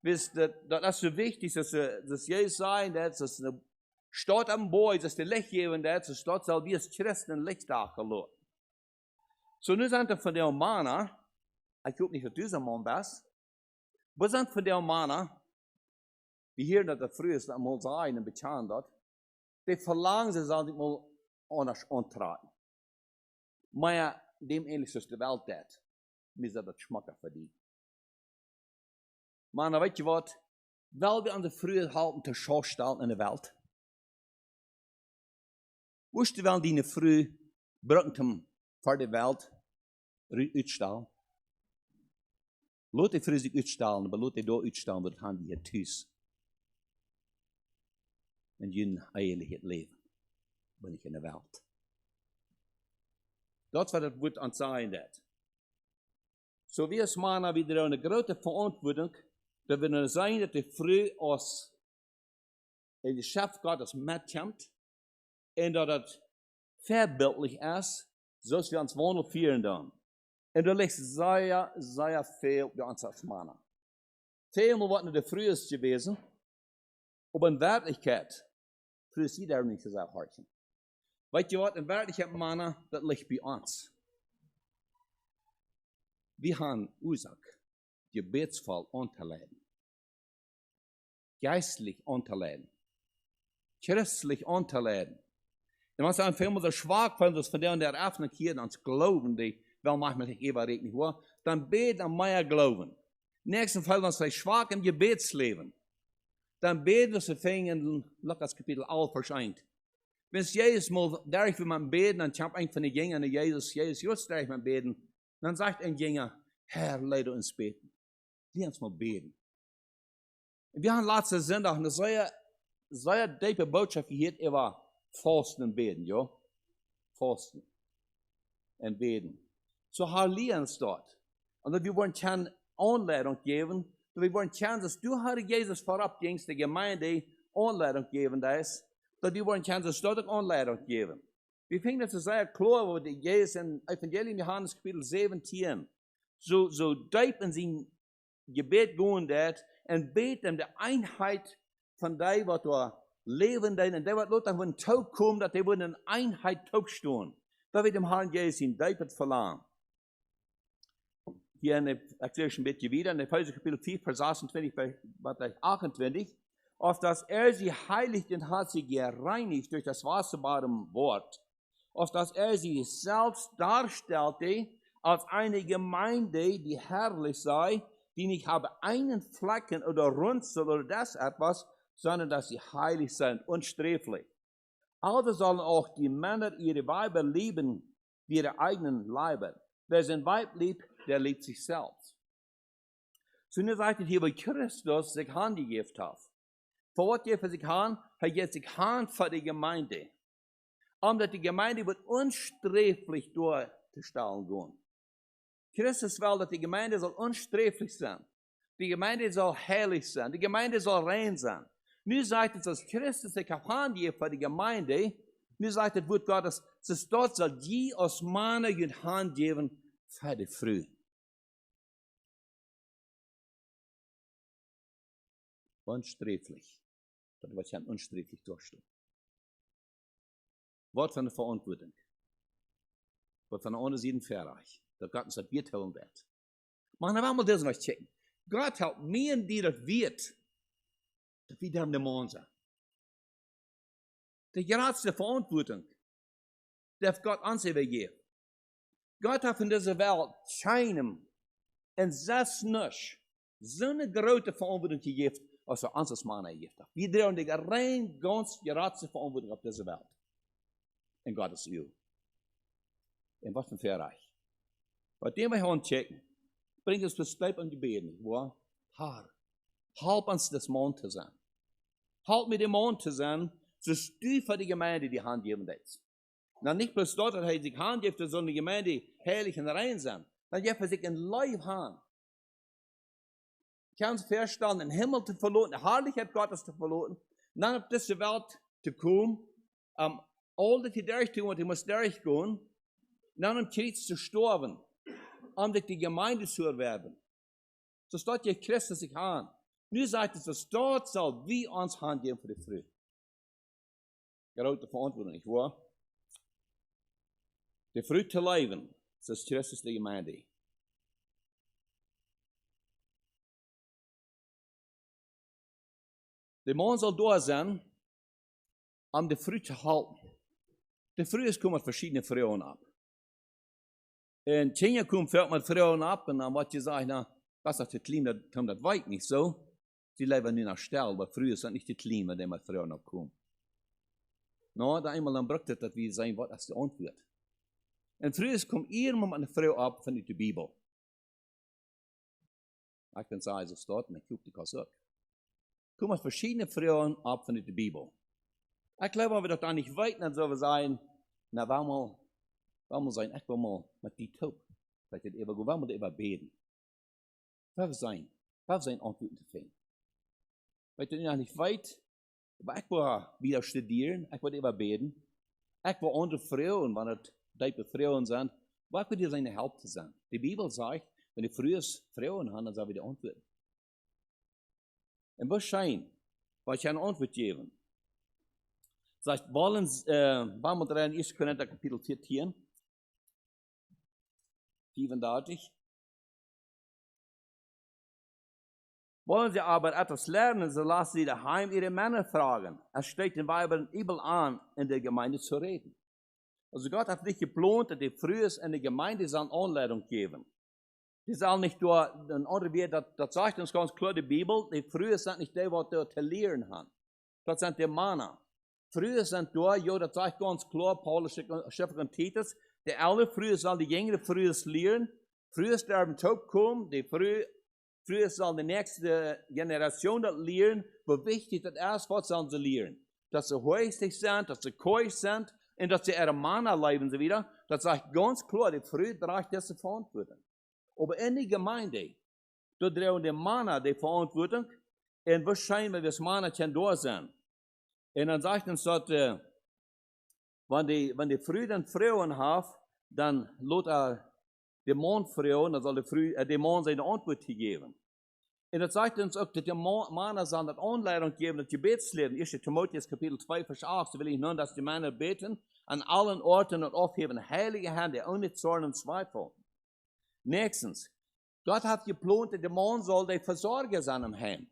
Dus dat is zo wichtig, dat Jezus zei, dat is een stad am boy, dat is de lichtgevende, dat is een stad zal wie als Christen een licht achterlaten. So, nu zijn er van de mannen, ik hoop niet dat u zo'n man bent, maar zijn van de mannen, die hier dat früher is, dat mal zijn en bekend dat, die verlangen ze zal niet mal anders aantreden. Maar dem ähnlich is de Welt dat, mis dat schmakker verdient. Maar weet je wat, wel we aan de früher halten te schau stellen in de Welt, Wist je wel die vrouw brengt hem voor de wereld uitstellen? Laat die vrouw zich uitstellen, maar laat die daar uitstellen, wat gaan die hier thuis. En je heiligheid leven, ben ik in de wereld. Dat is wat het woord aan het zeggen dat. Zo wie als mannen weer een grote verantwoording, dat we nou zijn dat de vrouw als in de schep Gottes metkomt, en dat het verbildlich is, zoals we ons wandel vieren dan. En er ligt zeer veel bij ons als mannen. Veel wat de vrouw is geweest, op een werkelijkheid, vrouw zie daar niet zo hartje. Weet je wat, in werkelijkheid mannen, dat ligt bij ons. We gaan oorzaak, gebedsval aan te leiden. Geistlich aan te leiden. Christlich aan te leiden. En was dan veel zo zwak van, dus van der Eröffnung hier ans Glauben, die wel manchmal nicht immer recht nicht wahr, dann beten an mehr Glauben. Nächsten Fall dann sei schwach im Gebetsleben. Dann beten wir so fing in Lukas Kapitel 11 verschijnt. Wenn Jesus mal derich will man beten, dann kommt ein von den Jüngern an Jesus, just derich man beten. Dann sagt ein Jünger, Herr, leid uns beten. Lass uns mal beten. Und wir haben letzten Sonntag eine sehr tiefe Botschaft gehört über Fasten und Beten, ja? Fasten und Beten. So haben uns dort. Und wir wollen keine Anleitung geben, wir wollen keine, dass du Herr Jesus vorab gingst, der Gemeinde Anleitung geben, dass wir wollen keine, dass dort Anleitung geben. Wir finden das sehr klar, wo Jesus in Evangelium Johannes Kapitel 17 so deep in sein Gebet gehen wird und beten um die Einheit von dem, was du leben dein, und der wird Leute, wenn Tag kommt, dass die in Einheit taubstehen. Da wird dem Herrn Jesus in David verlangen. Hier in der erkläre ich ein bisschen wieder, in Epheser Kapitel 4, Vers 26, bis 28, auf dass sie heiligt und hat sie gereinigt durch das Wasserbad im Wort, auf dass sie selbst darstellte als eine Gemeinde, die herrlich sei, die nicht habe einen Flecken oder Runzel oder das etwas, sondern dass sie heilig sind und sträflich. Also sollen auch die Männer ihre Weiber lieben, wie ihre eigenen Leiber. Wer sein Weib liebt, der liebt sich selbst. So nun sagt es hier, wo Christus sich handgegeben hat. Für was er für sich hat er sich hand für die Gemeinde. Omdat die Gemeinde wird unsträflich durchzustellen gehen. Christus will, dass die Gemeinde soll unsträflich sein. Die Gemeinde soll heilig sein. Die Gemeinde soll rein sein. Nu sagt es, dass Christus sich handgegeben für die Gemeinde. Nu sagt es, Wort Gottes, dass dort soll die als Männer die Hand geben für die Früh. Unsträflich. Das wird ja unsträflich durchstehen. Wort von der Verantwortung. Wort von der Untersieden Verreich. Das Gott uns das wird helfen wird. Machen wir mal das noch checken. Gott helpt mir und dir das wird. Das wird dem Mann sein. Die geradste Verantwortung darf Gott an sich geben. Gott hat in dieser Welt keinem und selbst nicht so eine große Verantwortung gegeben, als er uns als Mann gegeben hat. Wir drehen die rein ganz geradste Verantwortung auf dieser Welt. Und Gott ist you. Und was für ein Verreich. Bei dem wir hier checken, bringt uns das Bleib an die Beten. Herr, halb uns das Mond zu sein. Halb mit dem Mond zu sein, dass du für die Gemeinde die Hand geben willst. Na, nicht bloß dort, dass er sich Hand gibt, sondern die Gemeinde heilig und rein sein. Dann gibt er sich ein Leib Hand. Ich kann es verstehen, den Himmel zu verloren, die Herrlichkeit Gottes zu verloren, dann auf diese Welt zu kommen, all das durchtun, und du musst durchgehen, dann am Kreuz zu sterben, um dich die Gemeinde zu erwerben. So steht hier Christus sich an. Nu sagt es, dass dort soll wie uns Hand geben für die Früh. Grote Verantwortung, nicht wahr? Die Früh zu leben, das ist Christus die Gemeinde. Der Mann soll da sein, um die Früh zu halten. Die Früh kommen verschiedene Frauen ab. Und Kinder kommen mit Frauen ab, und dann wird gesagt, na, das ist das Klima, das weit nicht so. Sie leben nur nach Stall, aber früher sind nicht die Klima, die mit Frauen abkommen. Nou, da einmal dan brukt het dat wie zijn wat als de antwoord. En vroeger komt iemand met een vrouw op vanuit de Bijbel. Ik ben zo staat, maar ik hoop die kans ook. Komen verschillende vrouwen op vanuit de Bijbel. Ik geloof, als we dat dan niet weten, dan zullen we zeggen, nou, waarom zijn echt wel mal met die top? Dat je het even, waarom moet je even beden? Waar zijn antwoorden te vinden? Weet je, nog niet weet, maar ik wil wieder studeren, ik wil even beden. Ik wil andere vrouwen, wanneer het diepe vrouwen zijn, wat wil je zijn help te zijn? De Bijbel zegt, wenn die früher vrouwen haben, dan zullen we de antwoorden. En waarschijnlijk, wat je een antwoord geven. Zegt, waarom er in 1. Korinther Kapitel 14, 34. Wollen sie aber etwas lernen, so lassen sie daheim ihre Männer fragen. Es steht den Weibern übel an, in der Gemeinde zu reden. Also Gott hat nicht geplant, dass die früher in der Gemeinde seine Anleitung geben. Die sollen nicht durch ein anderes Wort, das sagt uns ganz klar die Bibel, die früher sind nicht die, was dort zu lehren haben. Das sind die Männer. Früher sind dort, ja, das sagt ganz klar, Paulus schrift in Titus, die Älteren früher sollen die Jüngeren früher lehren, früher sterben Tod kommen, die früher soll die nächste Generation das lehren, wo wichtig das ist, was sollen sie lehren? Dass sie häuslich sind, dass sie keusch sind, und dass sie ihre Männer leben, so wieder. Das sagt ganz klar, die früher trägt diese Verantwortung. Aber in der Gemeinde, da tragen die Männer die Verantwortung, und wahrscheinlich, wenn die Männer schon da sind. Und dann sagt uns dort, wenn die früher dann Frauen haben, dann lässt die Mannfrauen, dann soll die Mann seine Antwort geben. Und das sagt uns auch, dass die Männer sollen das Anleitung geben, das Gebetsleben. 1. Timotheus Kapitel 2, Vers 8, so will ich nun, dass die Männer beten, an allen Orten und aufheben, heilige Hände, ohne Zorn und Zweifel. Nächstens, Gott hat geplant, dass der Mann soll der Versorger sein im Heim.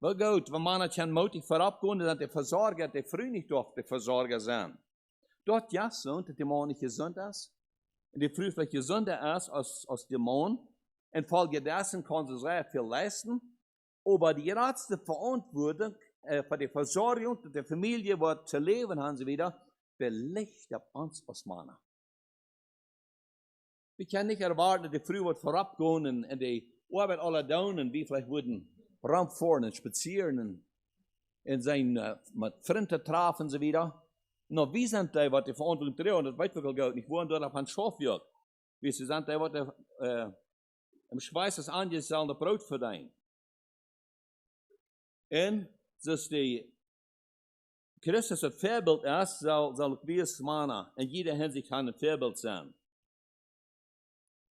Wel goed, wenn Männer schon mutig vorabgehen, dann der Versorger, der früh nicht durfte Versorger sein. Dort ja so, dass der Mann nicht gesund ist. Und die früh vielleicht gesünder ist als der Mann. Infolge dessen kann sie sehr viel leisten. Aber die letzte Verantwortung für die Versorgung der Familie, was zu leben haben sie wieder, belegt auf uns als Männer. Wir können nicht erwarten, dass die früh wird vorabgehen und die Arbeit alle tun und wir vielleicht würden rumfahren und spazieren und sein mit Freunden treffen und so wieder. Nou, wie zijn die wat de verantwoording treffen? Dat weet ik wel goed. Ik woon dort op een schofwerk. Wie zijn die wat im Schweiß das angesandte Brot verdienen? En dus die Christus het voorbeeld is, zal ik wie als Mann in jeder Hinsicht ein Vorbild sein.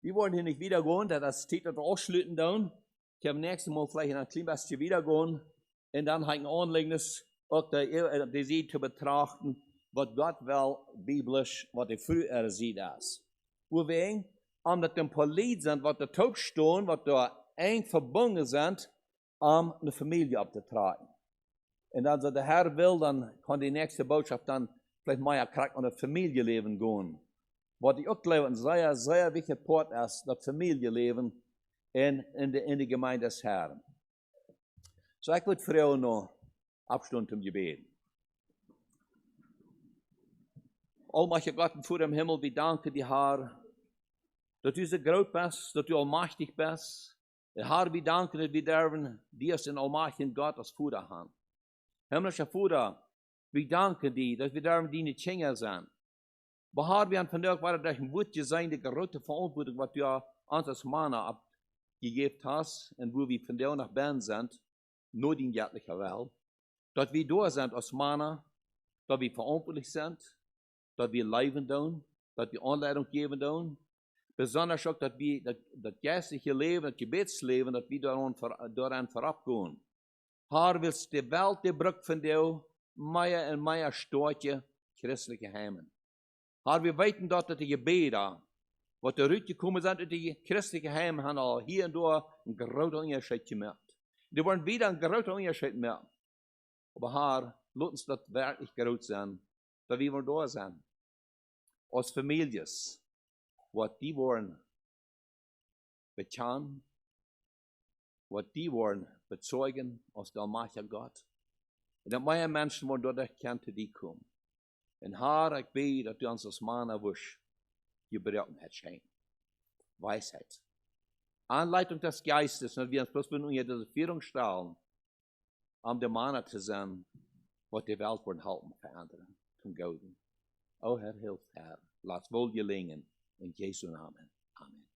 Wir wollen hier nicht wieder gehen, das Titel ausschließen dann. Ich habe nächstes Mal vielleicht ein klein bisschen wieder gehen und dann ein Anlegendes auch die Sie zu betrachten, was Gott will, biblisch, was er früher sieht ist. Weswegen? Omdat er ein paar Lied sind, was da taub stehen, was da eng verbunden sind, eine Familie abzutragen. Und dann, so der Herr will, dann kann die nächste Botschaft dann vielleicht mal ja an das Familienleben gehen. Was ich auch glaube, ein sehr, sehr wichtiger Part ist, das Familienleben in der Gemeinde des Herrn. So, ich würde Frauen noch abstunden zum Gebet. Allmächtiger Gott, vor dem Himmel, wir danken dir, Herr, dass du so groß bist, dass du allmächtig bist. Herr, wir danken, dass wir dürfen dir den allmächtigen Gott als Vater haben. Himmlischer Vater, wir danken dir, dass wir dürfen deine Kinder sein. Aber Herr, wir haben vandaag waar durch ein Wort sein, die große Verantwortung, was du uns als Männer abgegeben hast, und wo wir von dir nach Bern sind, nur die göttliche Welt, dass wir da sind als Männer, dass wir verantwortlich sind, dass wir leben tun, dass wir Anleitung geben tun, besonders auch, dass wir das geistliche Leben, das Gebetsleben, dass wir daran vorabgehen. Herr, willst die Welt, die Brücke von dir, mehr und mehr starke christliche Heimen. Herr, wir weten dort, dass die Gebete, was da rausgekommen sind, dass die christliche Heime haben auch hier und da einen großen Unterschied gemacht. Die wollen wieder einen großen Unterschied machen. Aber Herr, lass uns das wirklich groß sein, dass wir da sind. Als Families, was die wollen bekennen, was die wollen bezeugen aus der Allmächtigen Gott. En dat meer mensen worden door de kant te die komen. En haar, ik bid dat u ons als mannen wusch, je bereiken het schijn. Weisheit. Anleitung des Geistes, dat wir uns bloß in diese Führung stellen, de mannen te zijn, wat de Welt wordt helpen veranderen, zum Gouden. O Herr, hilf Herr, laat wohl gelingen, in Jesu Namen. Amen.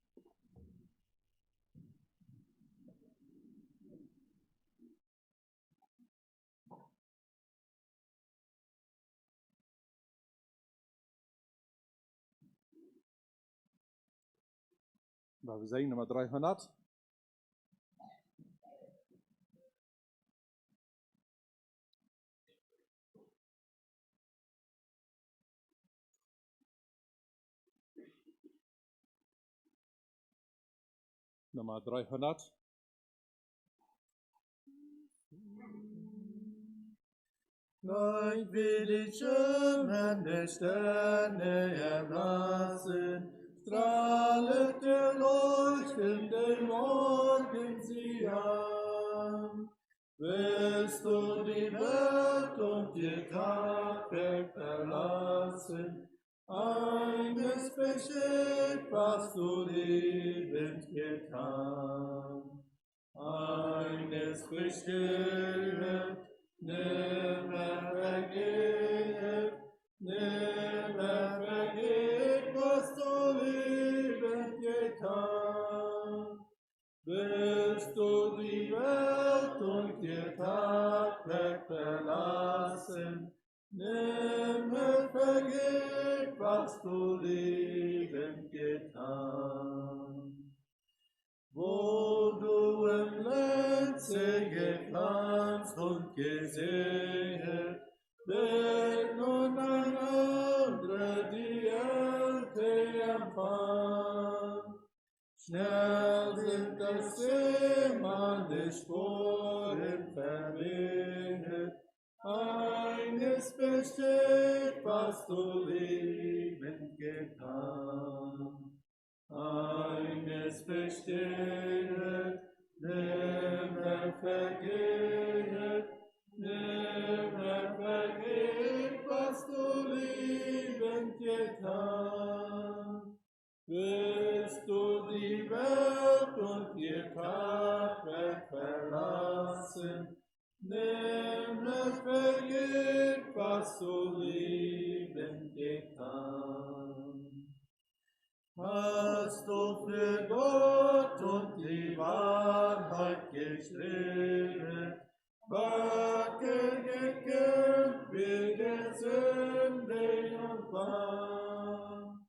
Maar we zijn nummer 300. Nummer 300. Gleich will ich schimmen der Sterne erblassen, strahlet der leuchtende Morgen sie an. Willst du die Welt und ihr Tagwerk verlassen, eines besteht, was du lebend getan. Eines besteht, nimmer vergeht, was du lebend getan. Willst du die Welt und ihr Tagwerk verlassen, nimmer vergeht, was du lebend getan. Wo du im Lenze gepflanzt und gesät, wird nun ein anderer die Ernte empfangen. Schnell sind das Seemann die Sporen verweht, eines besteht, was du lebend getan. Eines besteht, nimmer vergeht, was du liebend getan. Willst du die Welt und ihr Tagwerk verlassen, nimmer vergeht, was du liebend getan. Hast du für Gott und die Wahrheit gestrebt, Wacker gekämpft mit der Sünde und Wahn.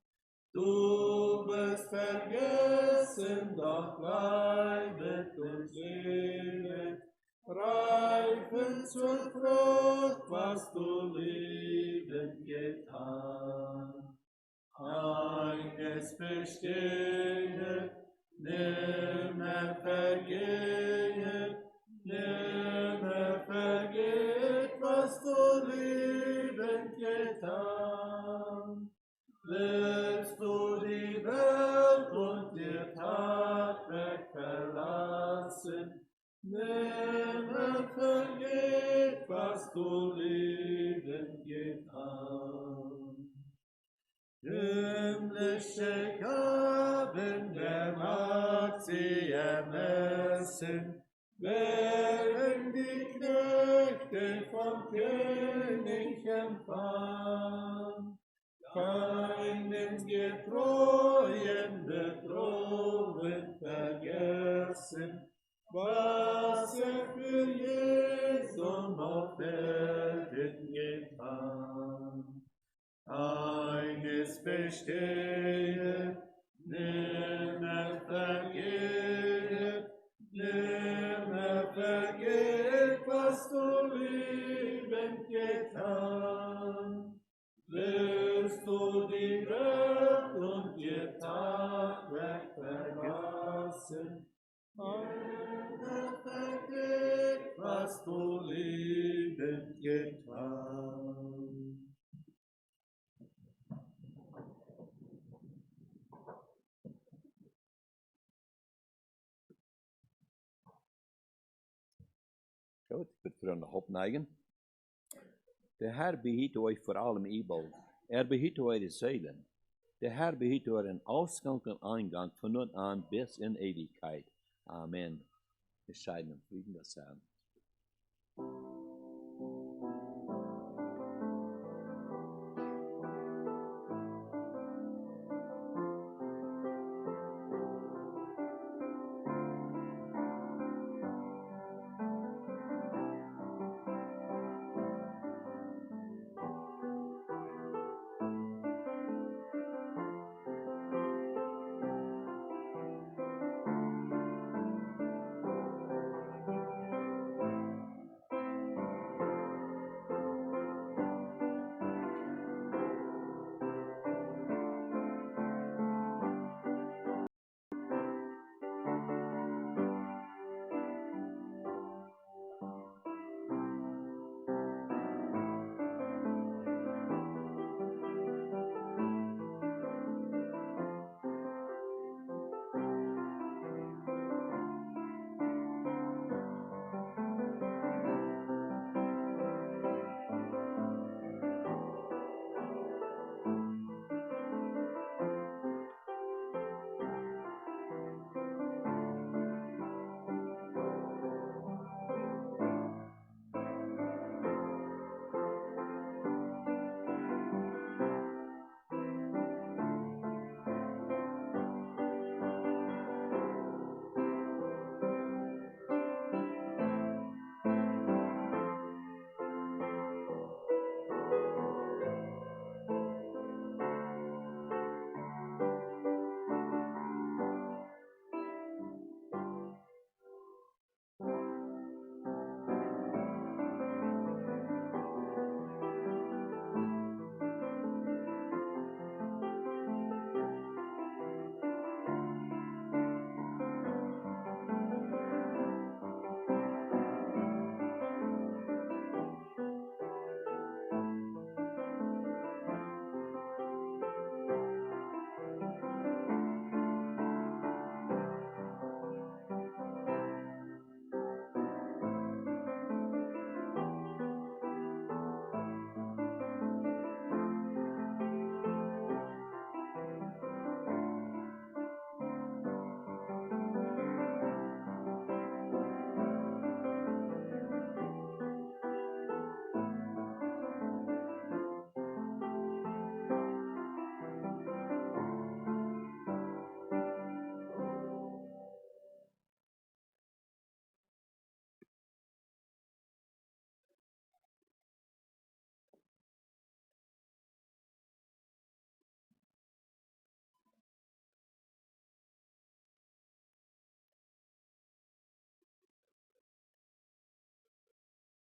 Du bist vergessen, doch bleibet und lebt, reifen zur Frucht, was du liebend getan. Eines besteht, nimmer vergeht, was du liebend getan. Willst du die Welt und ihr Tagwerk verlassen, nimmer vergeht, was du liebend getan. Himmlische Gaben der Macht sie ermessen, werden die Knechte vom König empfangen. Keinen getreuen Betrogen vergessen, was für Jesus auf Erden getan. Eines besteht, nimmer vergeht, was du liebend getan. Willst du die Welt und ihr Tagwerk verlassen, nimmer vergeht, was du liebend getan. Goed, ik wil terug naar de opneigen. Der Herr behüte euch vor allem Übel. Behüte eure Seelen. Der Herr behüte euren Ausgang und Eingang von nun an bis in Ewigkeit. Amen. Es scheiden und Frieden das Herrn.